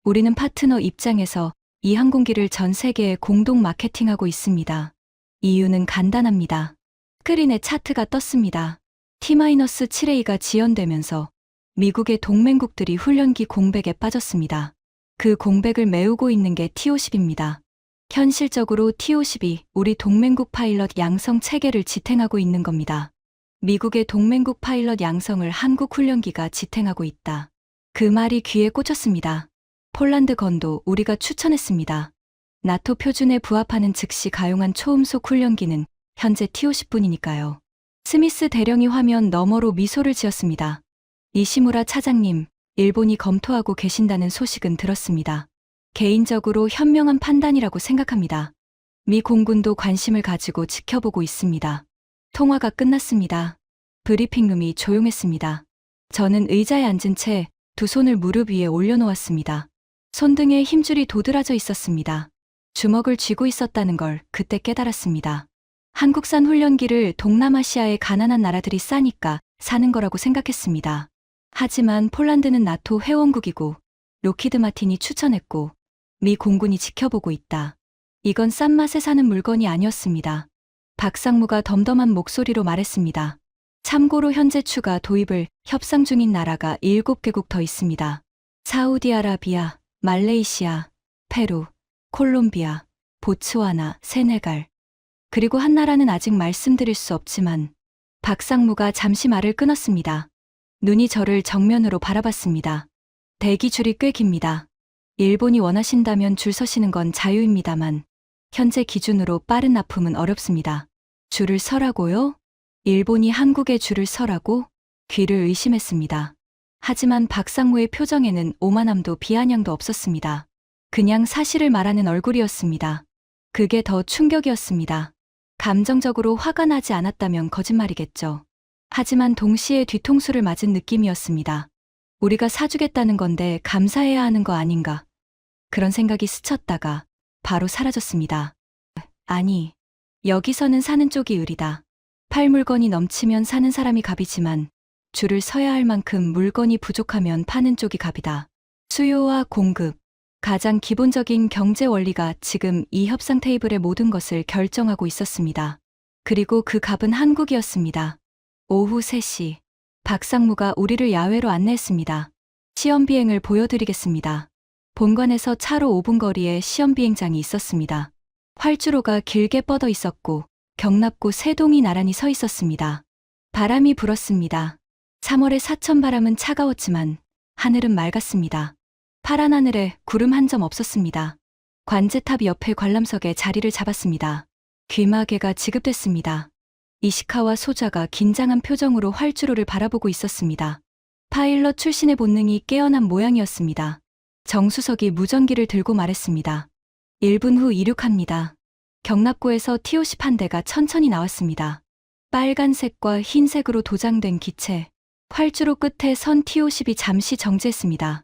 우리는 파트너 입장에서 이 항공기를 전 세계에 공동 마케팅하고 있습니다. 이유는 간단합니다. 스크린에 차트가 떴습니다. T-7A가 지연되면서 미국의 동맹국들이 훈련기 공백에 빠졌습니다. 그 공백을 메우고 있는 게 T-50입니다. 현실적으로 T-50이 우리 동맹국 파일럿 양성 체계를 지탱하고 있는 겁니다. 미국의 동맹국 파일럿 양성을 한국 훈련기가 지탱하고 있다. 그 말이 귀에 꽂혔습니다. 폴란드 건도 우리가 추천했습니다. 나토 표준에 부합하는 즉시 가용한 초음속 훈련기는 현재 T-50뿐이니까요. 스미스 대령이 화면 너머로 미소를 지었습니다. 니시무라 차장님, 일본이 검토하고 계신다는 소식은 들었습니다. 개인적으로 현명한 판단이라고 생각합니다. 미 공군도 관심을 가지고 지켜보고 있습니다. 통화가 끝났습니다. 브리핑룸이 조용했습니다. 저는 의자에 앉은 채 두 손을 무릎 위에 올려놓았습니다. 손등에 힘줄이 도드라져 있었습니다. 주먹을 쥐고 있었다는 걸 그때 깨달았습니다. 한국산 훈련기를 동남아시아의 가난한 나라들이 싸니까 사는 거라고 생각했습니다. 하지만 폴란드는 나토 회원국이고 로키드 마틴이 추천했고 미 공군이 지켜보고 있다. 이건 싼 맛에 사는 물건이 아니었습니다. 박상무가 덤덤한 목소리로 말했습니다. 참고로 현재 추가 도입을 협상 중인 나라가 7개국 더 있습니다. 사우디아라비아, 말레이시아, 페루, 콜롬비아, 보츠와나, 세네갈. 그리고 한 나라는 아직 말씀드릴 수 없지만 박상무가 잠시 말을 끊었습니다. 눈이 저를 정면으로 바라봤습니다. 대기줄이 꽤 깁니다. 일본이 원하신다면 줄 서시는 건 자유입니다만 현재 기준으로 빠른 납품은 어렵습니다. 줄을 서라고요? 일본이 한국에 줄을 서라고? 귀를 의심했습니다. 하지만 박상무의 표정에는 오만함도 비아냥도 없었습니다. 그냥 사실을 말하는 얼굴이었습니다. 그게 더 충격이었습니다. 감정적으로 화가 나지 않았다면 거짓말이겠죠. 하지만 동시에 뒤통수를 맞은 느낌이었습니다. 우리가 사주겠다는 건데 감사해야 하는 거 아닌가? 그런 생각이 스쳤다가 바로 사라졌습니다. 아니, 여기서는 사는 쪽이 의리다. 팔 물건이 넘치면 사는 사람이 갑이지만 줄을 서야 할 만큼 물건이 부족하면 파는 쪽이 갑이다. 수요와 공급, 가장 기본적인 경제 원리가 지금 이 협상 테이블의 모든 것을 결정하고 있었습니다. 그리고 그 갑은 한국이었습니다. 오후 3시, 박상무가 우리를 야외로 안내했습니다. 시험 비행을 보여드리겠습니다. 본관에서 차로 5분 거리에 시험 비행장이 있었습니다. 활주로가 길게 뻗어 있었고 경납고 3동이 나란히 서 있었습니다. 바람이 불었습니다. 3월의 사천 바람은 차가웠지만 하늘은 맑았습니다. 파란 하늘에 구름 한 점 없었습니다. 관제탑 옆에 관람석에 자리를 잡았습니다. 귀마개가 지급됐습니다. 이시카와 소자가 긴장한 표정으로 활주로를 바라보고 있었습니다. 파일럿 출신의 본능이 깨어난 모양이었습니다. 정수석이 무전기를 들고 말했습니다. 1분 후 이륙합니다. 경납고에서 T-50 한 대가 천천히 나왔습니다. 빨간색과 흰색으로 도장된 기체, 활주로 끝에 선 T-50이 잠시 정지했습니다.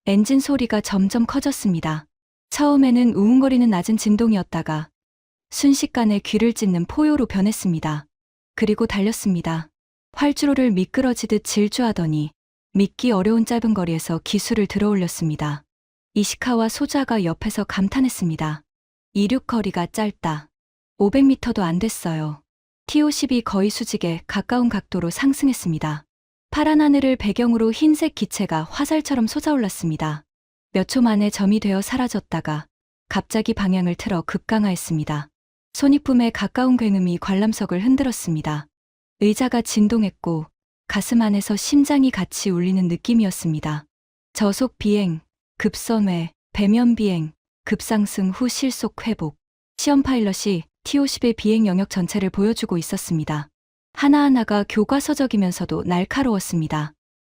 엔진 소리가 점점 커졌습니다. 처음에는 우웅거리는 낮은 진동이었다가 순식간에 귀를 찢는 포효로 변했습니다. 그리고 달렸습니다. 활주로를 미끄러지듯 질주하더니 믿기 어려운 짧은 거리에서 기술을 들어올렸습니다. 이시카와 소자가 옆에서 감탄했습니다. 이륙 거리가 짧다. 500m도 안 됐어요. T-50이 거의 수직에 가까운 각도로 상승했습니다. 파란 하늘을 배경으로 흰색 기체가 화살처럼 솟아올랐습니다. 몇 초 만에 점이 되어 사라졌다가 갑자기 방향을 틀어 급강하했습니다. 손익붐에 가까운 굉음이 관람석을 흔들었습니다. 의자가 진동했고 가슴 안에서 심장이 같이 울리는 느낌이었습니다. 저속 비행, 급선회, 배면 비행, 급상승 후 실속 회복. 시험 파일럿이 T-50의 비행 영역 전체를 보여주고 있었습니다. 하나하나가 교과서적이면서도 날카로웠습니다.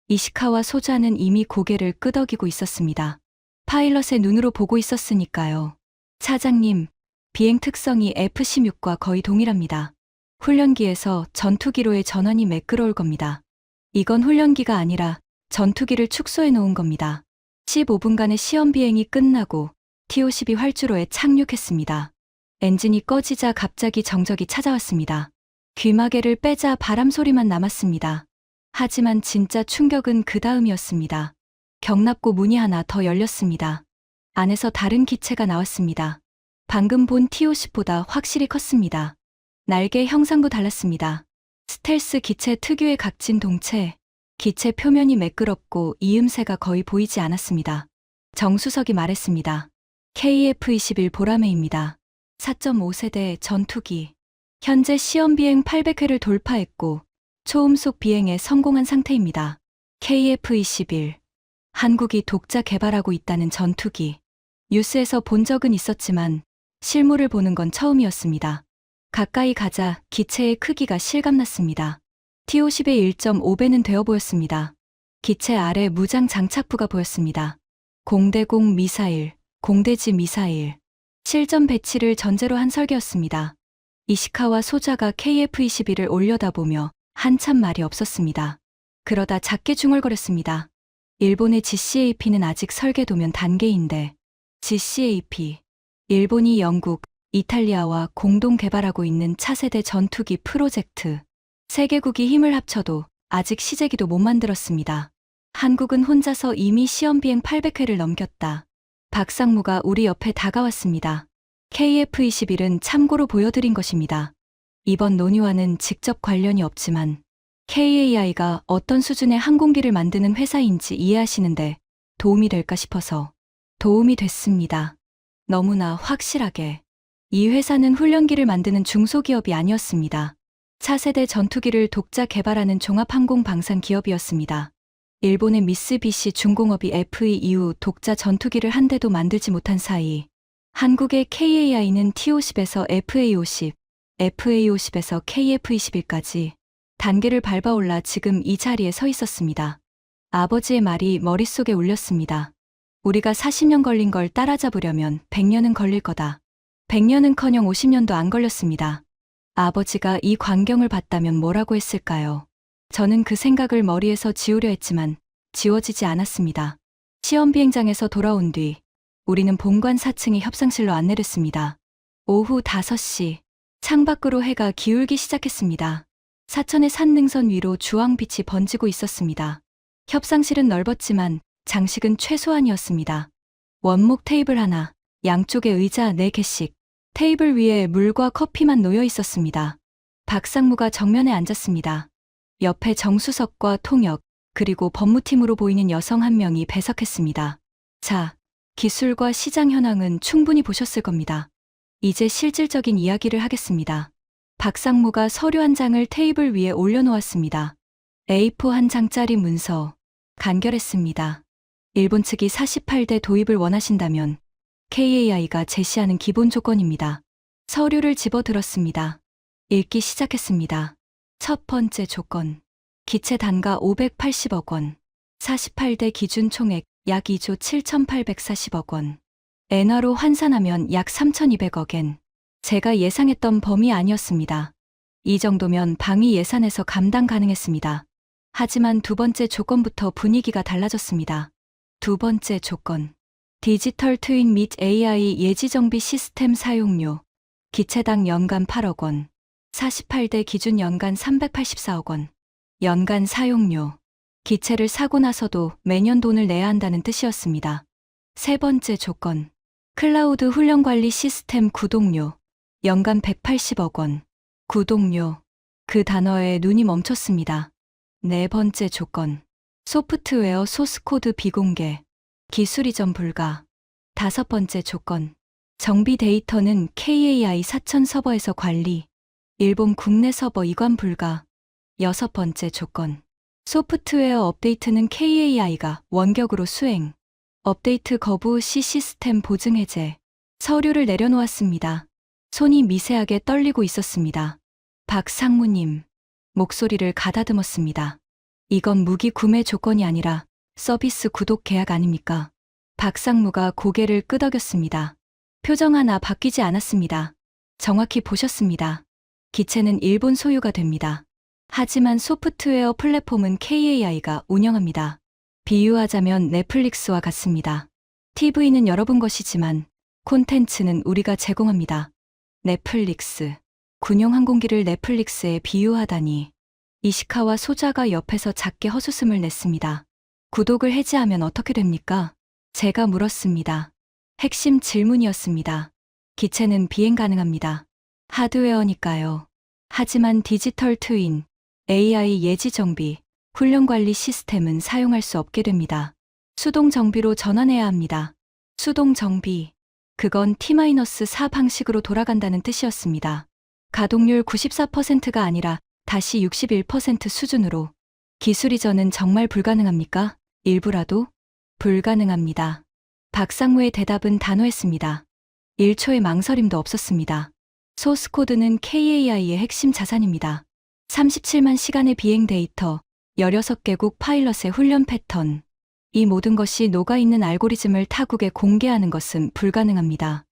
이시카와 소자는 이미 고개를 끄덕이고 있었습니다. 파일럿의 눈으로 보고 있었으니까요. 차장님, 비행 특성이 F-16과 거의 동일합니다. 훈련기에서 전투기로의 전환이 매끄러울 겁니다. 이건 훈련기가 아니라 전투기를 축소해 놓은 겁니다. 15분간의 시험 비행이 끝나고 T-52 활주로에 착륙했습니다. 엔진이 꺼지자 갑자기 정적이 찾아왔습니다. 귀마개를 빼자 바람 소리만 남았습니다. 하지만 진짜 충격은 그 다음이었습니다. 경납고 문이 하나 더 열렸습니다. 안에서 다른 기체가 나왔습니다. 방금 본 T-50보다 확실히 컸습니다. 날개 형상도 달랐습니다. 스텔스 기체 특유의 각진 동체, 기체 표면이 매끄럽고 이음새가 거의 보이지 않았습니다. 정수석이 말했습니다. KF-21 보라매입니다. 4.5세대 전투기. 현재 시험 비행 800회를 돌파했고 초음속 비행에 성공한 상태입니다. KF-21. 한국이 독자 개발하고 있다는 전투기. 뉴스에서 본 적은 있었지만 실물을 보는 건 처음이었습니다. 가까이 가자 기체의 크기가 실감났습니다. T-50의 1.5배는 되어 보였습니다. 기체 아래 무장 장착부가 보였습니다. 공대공 미사일, 공대지 미사일. 실전 배치를 전제로 한 설계였습니다. 이시카와 소자가 KF-21을 올려다보며 한참 말이 없었습니다. 그러다 작게 중얼거렸습니다. 일본의 GCAP는 아직 설계도면 단계인데 GCAP. 일본이 영국, 이탈리아와 공동 개발하고 있는 차세대 전투기 프로젝트. 세계국이 힘을 합쳐도 아직 시제기도 못 만들었습니다. 한국은 혼자서 이미 시험 비행 800회를 넘겼다. 박상무가 우리 옆에 다가왔습니다. KF-21은 참고로 보여드린 것입니다. 이번 논의와는 직접 관련이 없지만 KAI가 어떤 수준의 항공기를 만드는 회사인지 이해하시는데 도움이 될까 싶어서 도움이 됐습니다. 너무나 확실하게. 이 회사는 훈련기를 만드는 중소기업이 아니었습니다. 차세대 전투기를 독자 개발하는 종합항공방산 기업이었습니다. 일본의 미쓰비시 중공업이 FE 이후 독자 전투기를 한 대도 만들지 못한 사이 한국의 KAI는 T-50에서 FA-50, FA-50에서 KF-21까지 단계를 밟아올라 지금 이 자리에 서 있었습니다. 아버지의 말이 머릿속에 울렸습니다. 우리가 40년 걸린 걸 따라잡으려면 100년은 걸릴 거다. 100년은커녕 50년도 안 걸렸습니다. 아버지가 이 광경을 봤다면 뭐라고 했을까요? 저는 그 생각을 머리에서 지우려 했지만 지워지지 않았습니다. 시험 비행장에서 돌아온 뒤 우리는 본관 4층의 협상실로 안내했습니다. 오후 5시 창밖으로 해가 기울기 시작했습니다. 사천의 산능선 위로 주황빛이 번지고 있었습니다. 협상실은 넓었지만 장식은 최소한이었습니다. 원목 테이블 하나, 양쪽에 의자 4개씩, 테이블 위에 물과 커피만 놓여 있었습니다. 박상무가 정면에 앉았습니다. 옆에 정수석과 통역, 그리고 법무팀으로 보이는 여성 한 명이 배석했습니다. 자, 기술과 시장 현황은 충분히 보셨을 겁니다. 이제 실질적인 이야기를 하겠습니다. 박상무가 서류 한 장을 테이블 위에 올려놓았습니다. A4 한 장짜리 문서, 간결했습니다. 일본 측이 48대 도입을 원하신다면 KAI가 제시하는 기본 조건입니다. 서류를 집어들었습니다. 읽기 시작했습니다. 첫 번째 조건. 기체 단가 580억 원. 48대 기준 총액 약 2조 7,840억 원. 엔화로 환산하면 약 3,200억엔. 제가 예상했던 범위 아니었습니다. 이 정도면 방위 예산에서 감당 가능했습니다. 하지만 두 번째 조건부터 분위기가 달라졌습니다. 두 번째 조건. 디지털 트윈 및 AI 예지정비 시스템 사용료. 기체당 연간 8억 원. 48대 기준 연간 384억 원. 연간 사용료. 기체를 사고 나서도 매년 돈을 내야 한다는 뜻이었습니다. 세 번째 조건. 클라우드 훈련관리 시스템 구독료. 연간 180억 원. 구독료. 그 단어에 눈이 멈췄습니다. 네 번째 조건. 소프트웨어 소스코드 비공개. 기술 이전 불가. 다섯 번째 조건. 정비 데이터는 KAI 사천 서버에서 관리. 일본 국내 서버 이관 불가. 여섯 번째 조건. 소프트웨어 업데이트는 KAI가 원격으로 수행. 업데이트 거부 시 시스템 보증 해제. 서류를 내려놓았습니다. 손이 미세하게 떨리고 있었습니다. 박 상무님. 목소리를 가다듬었습니다. 이건 무기 구매 조건이 아니라 서비스 구독 계약 아닙니까? 박 상무가 고개를 끄덕였습니다. 표정 하나 바뀌지 않았습니다. 정확히 보셨습니다. 기체는 일본 소유가 됩니다. 하지만 소프트웨어 플랫폼은 KAI가 운영합니다. 비유하자면 넷플릭스와 같습니다. TV는 여러분 것이지만 콘텐츠는 우리가 제공합니다. 넷플릭스. 군용 항공기를 넷플릭스에 비유하다니. 이시카와 소자가 옆에서 작게 헛웃음을 냈습니다. 구독을 해지하면 어떻게 됩니까? 제가 물었습니다. 핵심 질문이었습니다. 기체는 비행 가능합니다. 하드웨어니까요. 하지만 디지털 트윈, AI 예지 정비, 훈련 관리 시스템은 사용할 수 없게 됩니다. 수동 정비로 전환해야 합니다. 수동 정비. 그건 T-4 방식으로 돌아간다는 뜻이었습니다. 가동률 94%가 아니라 다시 61% 수준으로. 기술 이전은 정말 불가능합니까? 일부라도? 불가능합니다. 박상무의 대답은 단호했습니다. 1초의 망설임도 없었습니다. 소스코드는 KAI의 핵심 자산입니다. 37만 시간의 비행 데이터, 16개국 파일럿의 훈련 패턴. 이 모든 것이 녹아있는 알고리즘을 타국에 공개하는 것은 불가능합니다.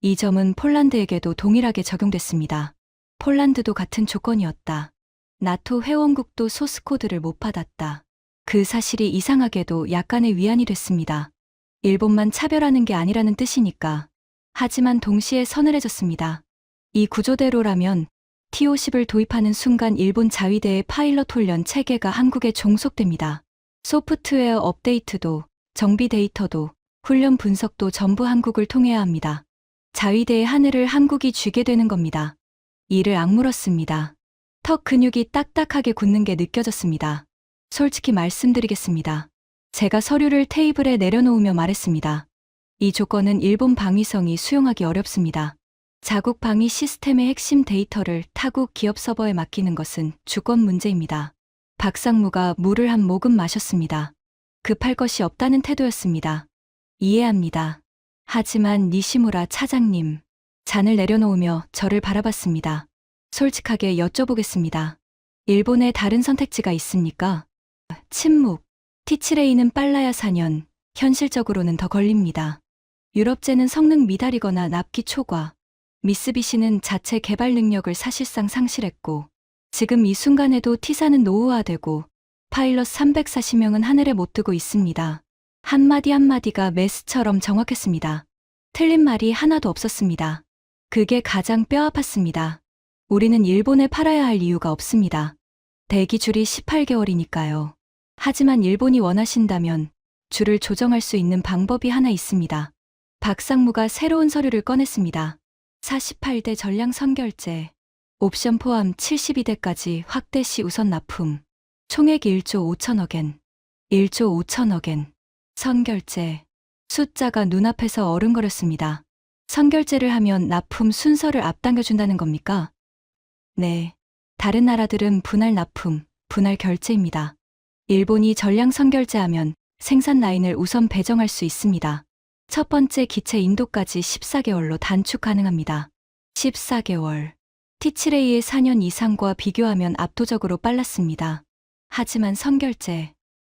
이 점은 폴란드에게도 동일하게 적용됐습니다. 폴란드도 같은 조건이었다. 나토 회원국도 소스코드를 못 받았다. 그 사실이 이상하게도 약간의 위안이 됐습니다. 일본만 차별하는 게 아니라는 뜻이니까. 하지만 동시에 서늘해졌습니다. 이 구조대로라면 T-50을 도입하는 순간 일본 자위대의 파일럿 훈련 체계가 한국에 종속됩니다. 소프트웨어 업데이트도, 정비 데이터도, 훈련 분석도 전부 한국을 통해야 합니다. 자위대의 하늘을 한국이 쥐게 되는 겁니다. 이를 악물었습니다. 턱 근육이 딱딱하게 굳는 게 느껴졌습니다. 솔직히 말씀드리겠습니다. 제가 서류를 테이블에 내려놓으며 말했습니다. 이 조건은 일본 방위성이 수용하기 어렵습니다. 자국 방위 시스템의 핵심 데이터를 타국 기업 서버에 맡기는 것은 주권 문제입니다. 박상무가 물을 한 모금 마셨습니다. 급할 것이 없다는 태도였습니다. 이해합니다. 하지만 니시무라 차장님, 잔을 내려놓으며 저를 바라봤습니다. 솔직하게 여쭤보겠습니다. 일본에 다른 선택지가 있습니까? 침묵. 티치레이는 빨라야 4년, 현실적으로는 더 걸립니다. 유럽제는 성능 미달이거나 납기 초과. 미쓰비시는 자체 개발 능력을 사실상 상실했고, 지금 이 순간에도 T사는 노후화되고, 파일럿 340명은 하늘에 못 뜨고 있습니다. 한마디 한마디가 메스처럼 정확했습니다. 틀린 말이 하나도 없었습니다. 그게 가장 뼈 아팠습니다. 우리는 일본에 팔아야 할 이유가 없습니다. 대기줄이 18개월이니까요. 하지만 일본이 원하신다면 줄을 조정할 수 있는 방법이 하나 있습니다. 박상무가 새로운 서류를 꺼냈습니다. 48대 전량 선결제. 옵션 포함 72대까지 확대 시 우선 납품. 총액 1조 5천억엔. 1조 5천억엔. 선결제. 숫자가 눈앞에서 어른거렸습니다. 선결제를 하면 납품 순서를 앞당겨준다는 겁니까? 네. 다른 나라들은 분할 납품, 분할 결제입니다. 일본이 전량 선결제하면 생산 라인을 우선 배정할 수 있습니다. 첫 번째 기체 인도까지 14개월로 단축 가능합니다. 14개월. 티치레이의 4년 이상과 비교하면 압도적으로 빨랐습니다. 하지만 선결제.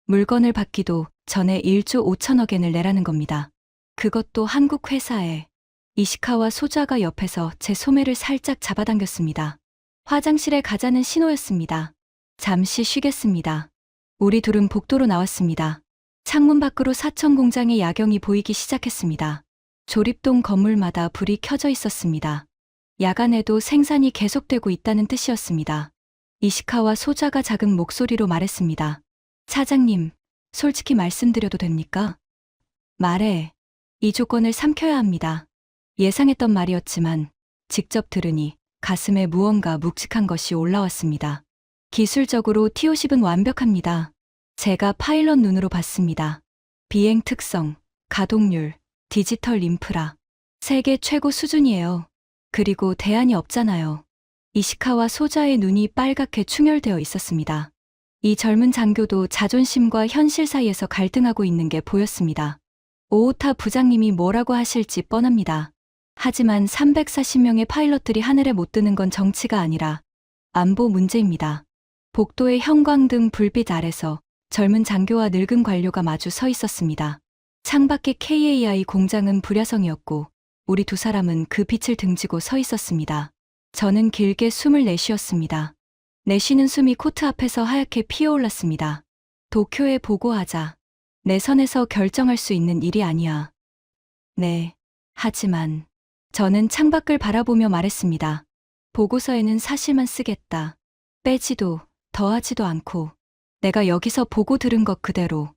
물건을 받기도 전에 1조 5천억엔을 내라는 겁니다. 그것도 한국 회사에. 이시카와 소자가 옆에서 제 소매를 살짝 잡아당겼습니다. 화장실에 가자는 신호였습니다. 잠시 쉬겠습니다. 우리 둘은 복도로 나왔습니다. 창문 밖으로 사천 공장의 야경이 보이기 시작했습니다. 조립동 건물마다 불이 켜져 있었습니다. 야간에도 생산이 계속되고 있다는 뜻이었습니다. 이시카와 소자가 작은 목소리로 말했습니다. 차장님, 솔직히 말씀드려도 됩니까? 말해. 이 조건을 삼켜야 합니다. 예상했던 말이었지만 직접 들으니 가슴에 무언가 묵직한 것이 올라왔습니다. 기술적으로 T-50은 완벽합니다. 제가 파일럿 눈으로 봤습니다. 비행 특성, 가동률, 디지털 인프라. 세계 최고 수준이에요. 그리고 대안이 없잖아요. 이시카와 소자의 눈이 빨갛게 충혈되어 있었습니다. 이 젊은 장교도 자존심과 현실 사이에서 갈등하고 있는 게 보였습니다. 오오타 부장님이 뭐라고 하실지 뻔합니다. 하지만 340명의 파일럿들이 하늘에 못 뜨는 건 정치가 아니라 안보 문제입니다. 복도의 형광등 불빛 아래서 젊은 장교와 늙은 관료가 마주 서 있었습니다. 창밖의 KAI 공장은 불야성이었고 우리 두 사람은 그 빛을 등지고 서 있었습니다. 저는 길게 숨을 내쉬었습니다. 내쉬는 숨이 코트 앞에서 하얗게 피어올랐습니다. 도쿄에 보고하자. 내 선에서 결정할 수 있는 일이 아니야. 네. 하지만 저는 창밖을 바라보며 말했습니다. 보고서에는 사실만 쓰겠다. 빼지도 더하지도 않고 내가 여기서 보고 들은 것 그대로.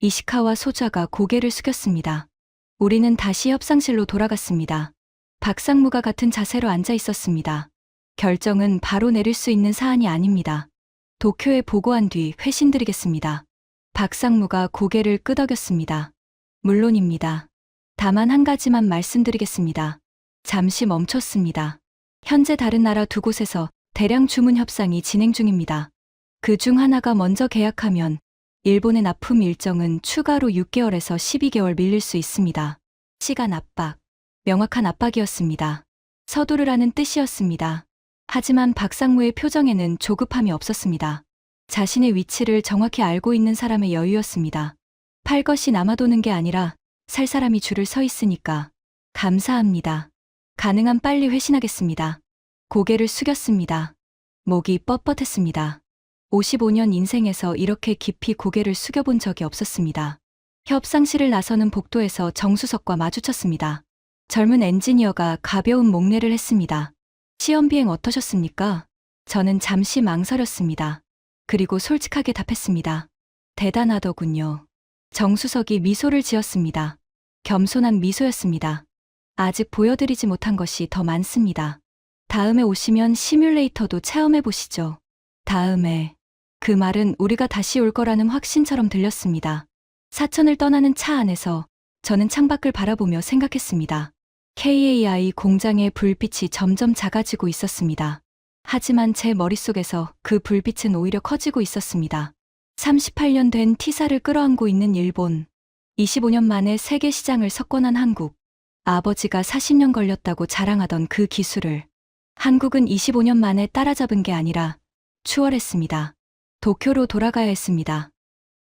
이시카와 소좌가 고개를 숙였습니다. 우리는 다시 협상실로 돌아갔습니다. 박상무가 같은 자세로 앉아 있었습니다. 결정은 바로 내릴 수 있는 사안이 아닙니다. 도쿄에 보고한 뒤 회신드리겠습니다. 박상무가 고개를 끄덕였습니다. 물론입니다. 다만 한 가지만 말씀드리겠습니다. 잠시 멈췄습니다. 현재 다른 나라 두 곳에서 대량 주문 협상이 진행 중입니다. 그 중 하나가 먼저 계약하면 일본의 납품 일정은 추가로 6개월에서 12개월 밀릴 수 있습니다. 시간 압박. 명확한 압박이었습니다. 서두르라는 뜻이었습니다. 하지만 박상무의 표정에는 조급함이 없었습니다. 자신의 위치를 정확히 알고 있는 사람의 여유였습니다. 팔 것이 남아도는 게 아니라 살 사람이 줄을 서 있으니까. 감사합니다. 가능한 빨리 회신하겠습니다. 고개를 숙였습니다. 목이 뻣뻣했습니다. 55년 인생에서 이렇게 깊이 고개를 숙여본 적이 없었습니다. 협상실을 나서는 복도에서 정수석과 마주쳤습니다. 젊은 엔지니어가 가벼운 목례를 했습니다. 시험 비행 어떠셨습니까? 저는 잠시 망설였습니다. 그리고 솔직하게 답했습니다. 대단하더군요. 정수석이 미소를 지었습니다. 겸손한 미소였습니다. 아직 보여드리지 못한 것이 더 많습니다. 다음에 오시면 시뮬레이터도 체험해 보시죠. 다음에. 그 말은 우리가 다시 올 거라는 확신처럼 들렸습니다. 사천을 떠나는 차 안에서 저는 창밖을 바라보며 생각했습니다. KAI 공장의 불빛이 점점 작아지고 있었습니다. 하지만 제 머릿속에서 그 불빛은 오히려 커지고 있었습니다. 38년 된 T사를 끌어안고 있는 일본. 25년 만에 세계 시장을 석권한 한국. 아버지가 40년 걸렸다고 자랑하던 그 기술을 한국은 25년 만에 따라잡은 게 아니라 추월했습니다. 도쿄로 돌아가야 했습니다.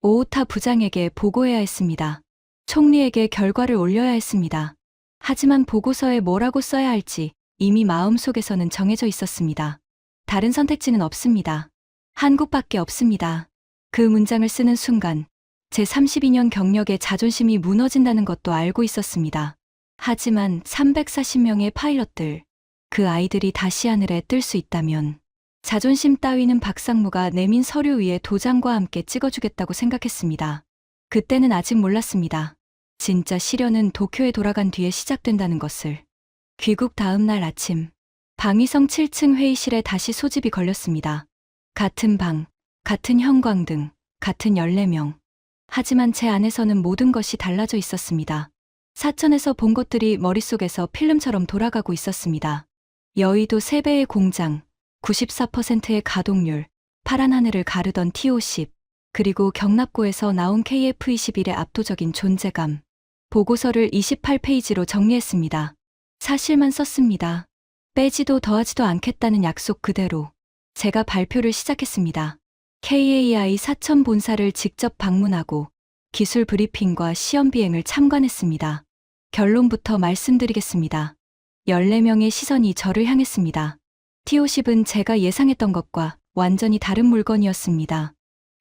오오타 부장에게 보고해야 했습니다. 총리에게 결과를 올려야 했습니다. 하지만 보고서에 뭐라고 써야 할지 이미 마음속에서는 정해져 있었습니다. 다른 선택지는 없습니다. 한국밖에 없습니다. 그 문장을 쓰는 순간 제 32년 경력의 자존심이 무너진다는 것도 알고 있었습니다. 하지만 340명의 파일럿들, 그 아이들이 다시 하늘에 뜰 수 있다면 자존심 따위는 박상무가 내민 서류 위에 도장과 함께 찍어주겠다고 생각했습니다. 그때는 아직 몰랐습니다. 진짜 시련은 도쿄에 돌아간 뒤에 시작된다는 것을. 귀국 다음 날 아침, 방위성 7층 회의실에 다시 소집이 걸렸습니다. 같은 방, 같은 형광등, 같은 14명. 하지만 제 안에서는 모든 것이 달라져 있었습니다. 사천에서 본 것들이 머릿속에서 필름처럼 돌아가고 있었습니다. 여의도 3배의 공장, 94%의 가동률, 파란 하늘을 가르던 T50, 그리고 경납고에서 나온 KF21의 압도적인 존재감. 보고서를 28페이지로 정리했습니다. 사실만 썼습니다. 빼지도 더하지도 않겠다는 약속 그대로. 제가 발표를 시작했습니다. KAI 사천 본사를 직접 방문하고 기술 브리핑과 시험 비행을 참관했습니다. 결론부터 말씀드리겠습니다. 14명의 시선이 저를 향했습니다. T50은 제가 예상했던 것과 완전히 다른 물건이었습니다.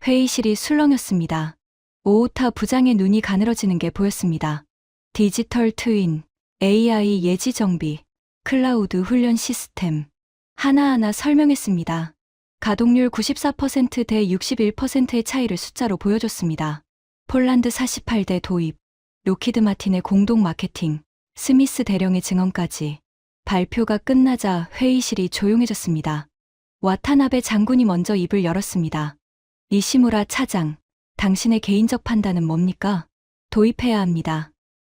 회의실이 술렁였습니다. 오오타 부장의 눈이 가늘어지는 게 보였습니다. 디지털 트윈, AI 예지 정비, 클라우드 훈련 시스템. 하나하나 설명했습니다. 가동률 94%대 61%의 차이를 숫자로 보여줬습니다. 폴란드 48대 도입, 로키드 마틴의 공동 마케팅, 스미스 대령의 증언까지. 발표가 끝나자 회의실이 조용해졌습니다. 와타나베 장군이 먼저 입을 열었습니다. 니시무라 차장, 당신의 개인적 판단은 뭡니까? 도입해야 합니다.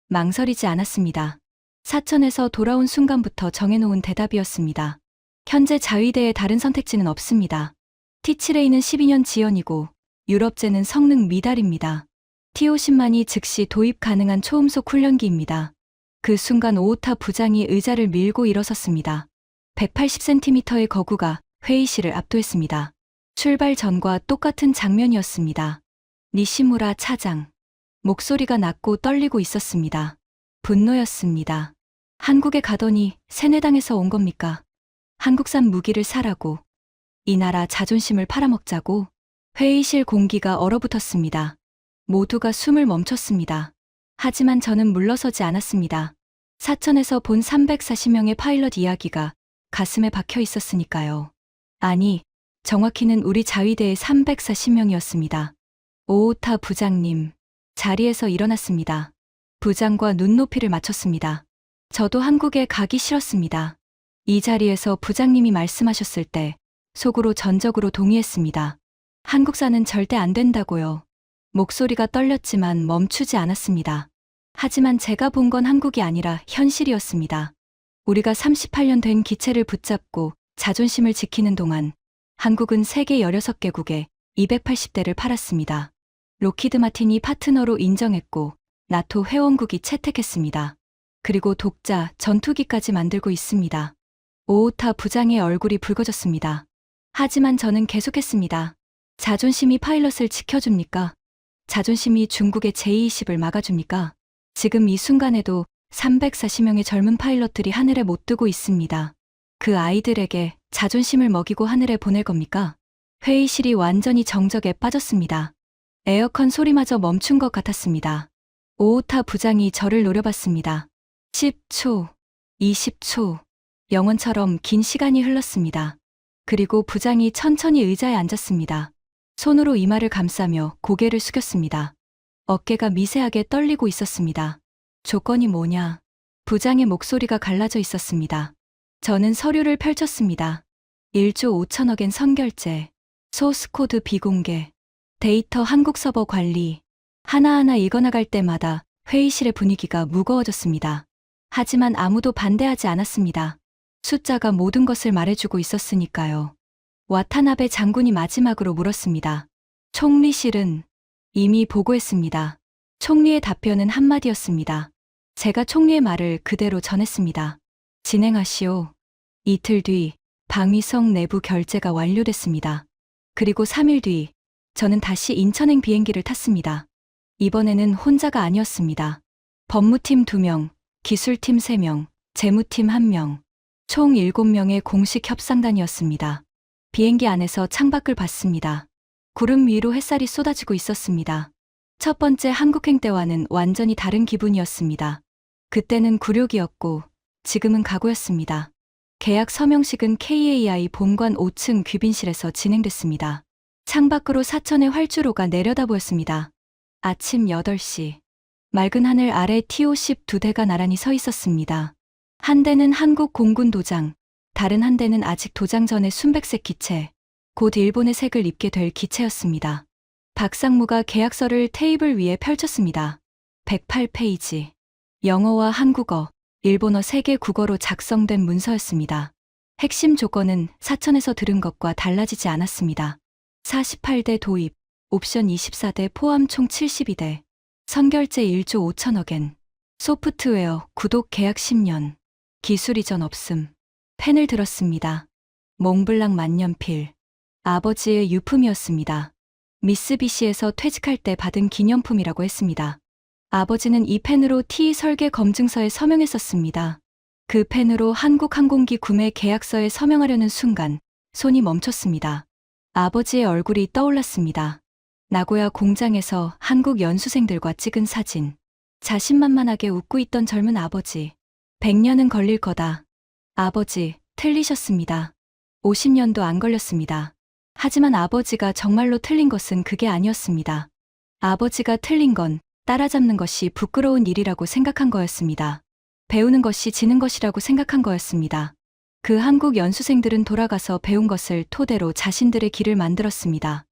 망설이지 않았습니다. 사천에서 돌아온 순간부터 정해놓은 대답이었습니다. 현재 자위대의 다른 선택지는 없습니다. T7A는 12년 지연이고 유럽제는 성능 미달입니다. T50만이 즉시 도입 가능한 초음속 훈련기입니다. 그 순간 오오타 부장이 의자를 밀고 일어섰습니다. 180cm의 거구가 회의실을 압도했습니다. 출발 전과 똑같은 장면이었습니다. 니시무라 차장. 목소리가 낮고 떨리고 있었습니다. 분노였습니다. 한국에 가더니 세뇌당해서 온 겁니까? 한국산 무기를 사라고. 이 나라 자존심을 팔아먹자고. 회의실 공기가 얼어붙었습니다. 모두가 숨을 멈췄습니다. 하지만 저는 물러서지 않았습니다. 사천에서 본 340명의 파일럿 이야기가 가슴에 박혀 있었으니까요. 아니, 정확히는 우리 자위대의 340명이었습니다. 오오타 부장님, 자리에서 일어났습니다. 부장과 눈높이를 맞췄습니다. 저도 한국에 가기 싫었습니다. 이 자리에서 부장님이 말씀하셨을 때 속으로 전적으로 동의했습니다. 한국사는 절대 안 된다고요. 목소리가 떨렸지만 멈추지 않았습니다. 하지만 제가 본 건 한국이 아니라 현실이었습니다. 우리가 38년 된 기체를 붙잡고 자존심을 지키는 동안 한국은 세계 16개국에 280대를 팔았습니다. 로키드 마틴이 파트너로 인정했고 나토 회원국이 채택했습니다. 그리고 독자 전투기까지 만들고 있습니다. 오오타 부장의 얼굴이 붉어졌습니다. 하지만 저는 계속했습니다. 자존심이 파일럿을 지켜줍니까? 자존심이 중국의 제20을 막아줍니까? 지금 이 순간에도 340명의 젊은 파일럿들이 하늘에 못 뜨고 있습니다. 그 아이들에게 자존심을 먹이고 하늘에 보낼 겁니까? 회의실이 완전히 정적에 빠졌습니다. 에어컨 소리마저 멈춘 것 같았습니다. 오오타 부장이 저를 노려봤습니다. 10초, 20초, 영원처럼 긴 시간이 흘렀습니다. 그리고 부장이 천천히 의자에 앉았습니다. 손으로 이마를 감싸며 고개를 숙였습니다. 어깨가 미세하게 떨리고 있었습니다. 조건이 뭐냐? 부장의 목소리가 갈라져 있었습니다. 저는 서류를 펼쳤습니다. 1조 5천억엔 선결제, 소스코드 비공개, 데이터 한국 서버 관리. 하나하나 읽어나갈 때마다 회의실의 분위기가 무거워졌습니다. 하지만 아무도 반대하지 않았습니다. 숫자가 모든 것을 말해주고 있었으니까요. 와타나베 장군이 마지막으로 물었습니다. 총리실은? 이미 보고했습니다. 총리의 답변은 한마디였습니다. 제가 총리의 말을 그대로 전했습니다. 진행하시오. 이틀 뒤 방위성 내부 결제가 완료됐습니다. 그리고 3일 뒤 저는 다시 인천행 비행기를 탔습니다. 이번에는 혼자가 아니었습니다. 법무팀 2명, 기술팀 3명, 재무팀 1명, 총 7명의 공식 협상단이었습니다. 비행기 안에서 창밖을 봤습니다. 구름 위로 햇살이 쏟아지고 있었습니다. 첫 번째 한국행 때와는 완전히 다른 기분이었습니다. 그때는 굴욕이었고 지금은 각오였습니다. 계약 서명식은 KAI 본관 5층 귀빈실에서 진행됐습니다. 창밖으로 사천의 활주로가 내려다 보였습니다. 아침 8시. 맑은 하늘 아래 TO-10 2대가 나란히 서 있었습니다. 한 대는 한국 공군 도장, 다른 한 대는 아직 도장 전의 순백색 기체, 곧 일본의 색을 입게 될 기체였습니다. 박상무가 계약서를 테이블 위에 펼쳤습니다. 108페이지. 영어와 한국어, 일본어 3개 국어로 작성된 문서였습니다. 핵심 조건은 사천에서 들은 것과 달라지지 않았습니다. 48대 도입, 옵션 24대 포함 총 72대, 선결제 1조 5천억엔, 소프트웨어, 구독 계약 10년, 기술 이전 없음. 펜을 들었습니다. 몽블랑 만년필. 아버지의 유품이었습니다. 미쓰비시에서 퇴직할 때 받은 기념품이라고 했습니다. 아버지는 이 펜으로 T 설계 검증서에 서명했었습니다. 그 펜으로 한국항공기 구매 계약서에 서명하려는 순간 손이 멈췄습니다. 아버지의 얼굴이 떠올랐습니다. 나고야 공장에서 한국 연수생들과 찍은 사진. 자신만만하게 웃고 있던 젊은 아버지. 100년은 걸릴 거다. 아버지, 틀리셨습니다. 50년도 안 걸렸습니다. 하지만 아버지가 정말로 틀린 것은 그게 아니었습니다. 아버지가 틀린 건 따라잡는 것이 부끄러운 일이라고 생각한 거였습니다. 배우는 것이 지는 것이라고 생각한 거였습니다. 그 한국 연수생들은 돌아가서 배운 것을 토대로 자신들의 길을 만들었습니다.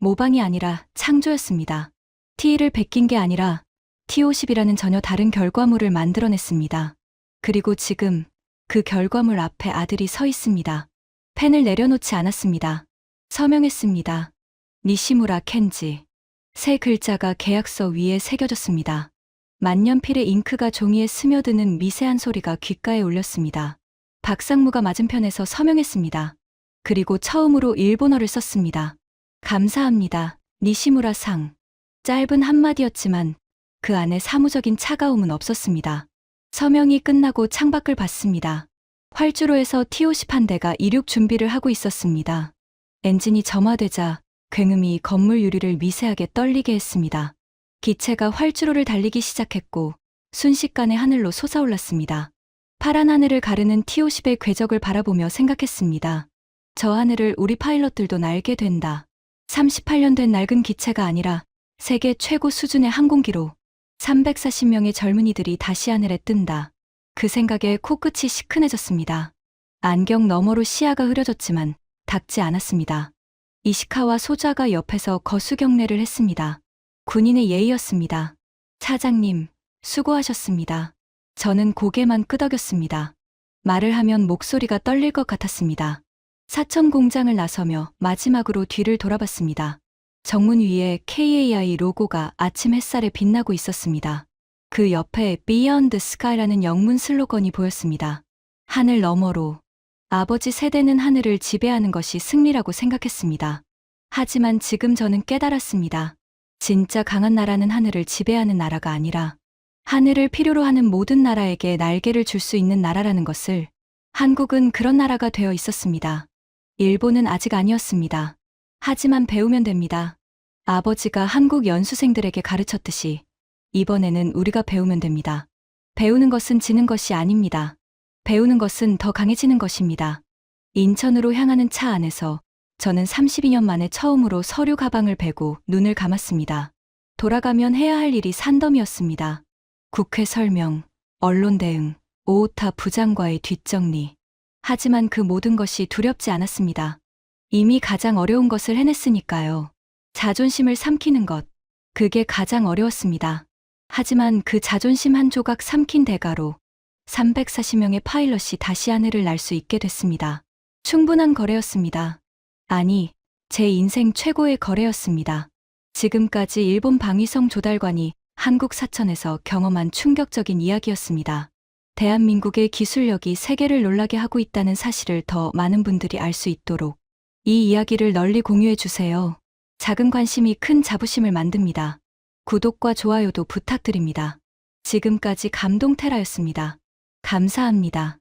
모방이 아니라 창조였습니다. T를 베낀 게 아니라 T50이라는 전혀 다른 결과물을 만들어냈습니다. 그리고 지금 그 결과물 앞에 아들이 서 있습니다. 펜을 내려놓지 않았습니다. 서명했습니다. 니시무라 켄지. 세 글자가 계약서 위에 새겨졌습니다. 만년필의 잉크가 종이에 스며드는 미세한 소리가 귓가에 울렸습니다. 박상무가 맞은편에서 서명했습니다. 그리고 처음으로 일본어를 썼습니다. 감사합니다. 니시무라 상. 짧은 한마디였지만 그 안에 사무적인 차가움은 없었습니다. 서명이 끝나고 창밖을 봤습니다. 활주로에서 T50 한 대가 이륙 준비를 하고 있었습니다. 엔진이 점화되자 굉음이 건물 유리를 미세하게 떨리게 했습니다. 기체가 활주로를 달리기 시작했고 순식간에 하늘로 솟아올랐습니다. 파란 하늘을 가르는 T-50의 궤적을 바라보며 생각했습니다. 저 하늘을 우리 파일럿들도 날게 된다. 38년 된 낡은 기체가 아니라 세계 최고 수준의 항공기로 340명의 젊은이들이 다시 하늘에 뜬다. 그 생각에 코끝이 시큰해졌습니다. 안경 너머로 시야가 흐려졌지만 닿지 않았습니다. 이시카와 소자가 옆에서 거수경례를 했습니다. 군인의 예의였습니다. 차장님, 수고하셨습니다. 저는 고개만 끄덕였습니다. 말을 하면 목소리가 떨릴 것 같았습니다. 사천 공장을 나서며 마지막으로 뒤를 돌아봤습니다. 정문 위에 KAI 로고가 아침 햇살에 빛나고 있었습니다. 그 옆에 Beyond Sky라는 영문 슬로건이 보였습니다. 하늘 너머로. 아버지 세대는 하늘을 지배하는 것이 승리라고 생각했습니다. 하지만 지금 저는 깨달았습니다. 진짜 강한 나라는 하늘을 지배하는 나라가 아니라 하늘을 필요로 하는 모든 나라에게 날개를 줄 수 있는 나라라는 것을. 한국은 그런 나라가 되어 있었습니다. 일본은 아직 아니었습니다. 하지만 배우면 됩니다. 아버지가 한국 연수생들에게 가르쳤듯이 이번에는 우리가 배우면 됩니다. 배우는 것은 지는 것이 아닙니다. 배우는 것은 더 강해지는 것입니다. 인천으로 향하는 차 안에서 저는 32년 만에 처음으로 서류 가방을 베고 눈을 감았습니다. 돌아가면 해야 할 일이 산더미였습니다. 국회 설명, 언론 대응, 오오타 부장과의 뒷정리. 하지만 그 모든 것이 두렵지 않았습니다. 이미 가장 어려운 것을 해냈으니까요. 자존심을 삼키는 것. 그게 가장 어려웠습니다. 하지만 그 자존심 한 조각 삼킨 대가로 340명의 파일럿이 다시 하늘을 날 수 있게 됐습니다. 충분한 거래였습니다. 아니, 제 인생 최고의 거래였습니다. 지금까지 일본 방위성 조달관이 한국 사천에서 경험한 충격적인 이야기였습니다. 대한민국의 기술력이 세계를 놀라게 하고 있다는 사실을 더 많은 분들이 알 수 있도록 이 이야기를 널리 공유해 주세요. 작은 관심이 큰 자부심을 만듭니다. 구독과 좋아요도 부탁드립니다. 지금까지 감동테라였습니다. 감사합니다.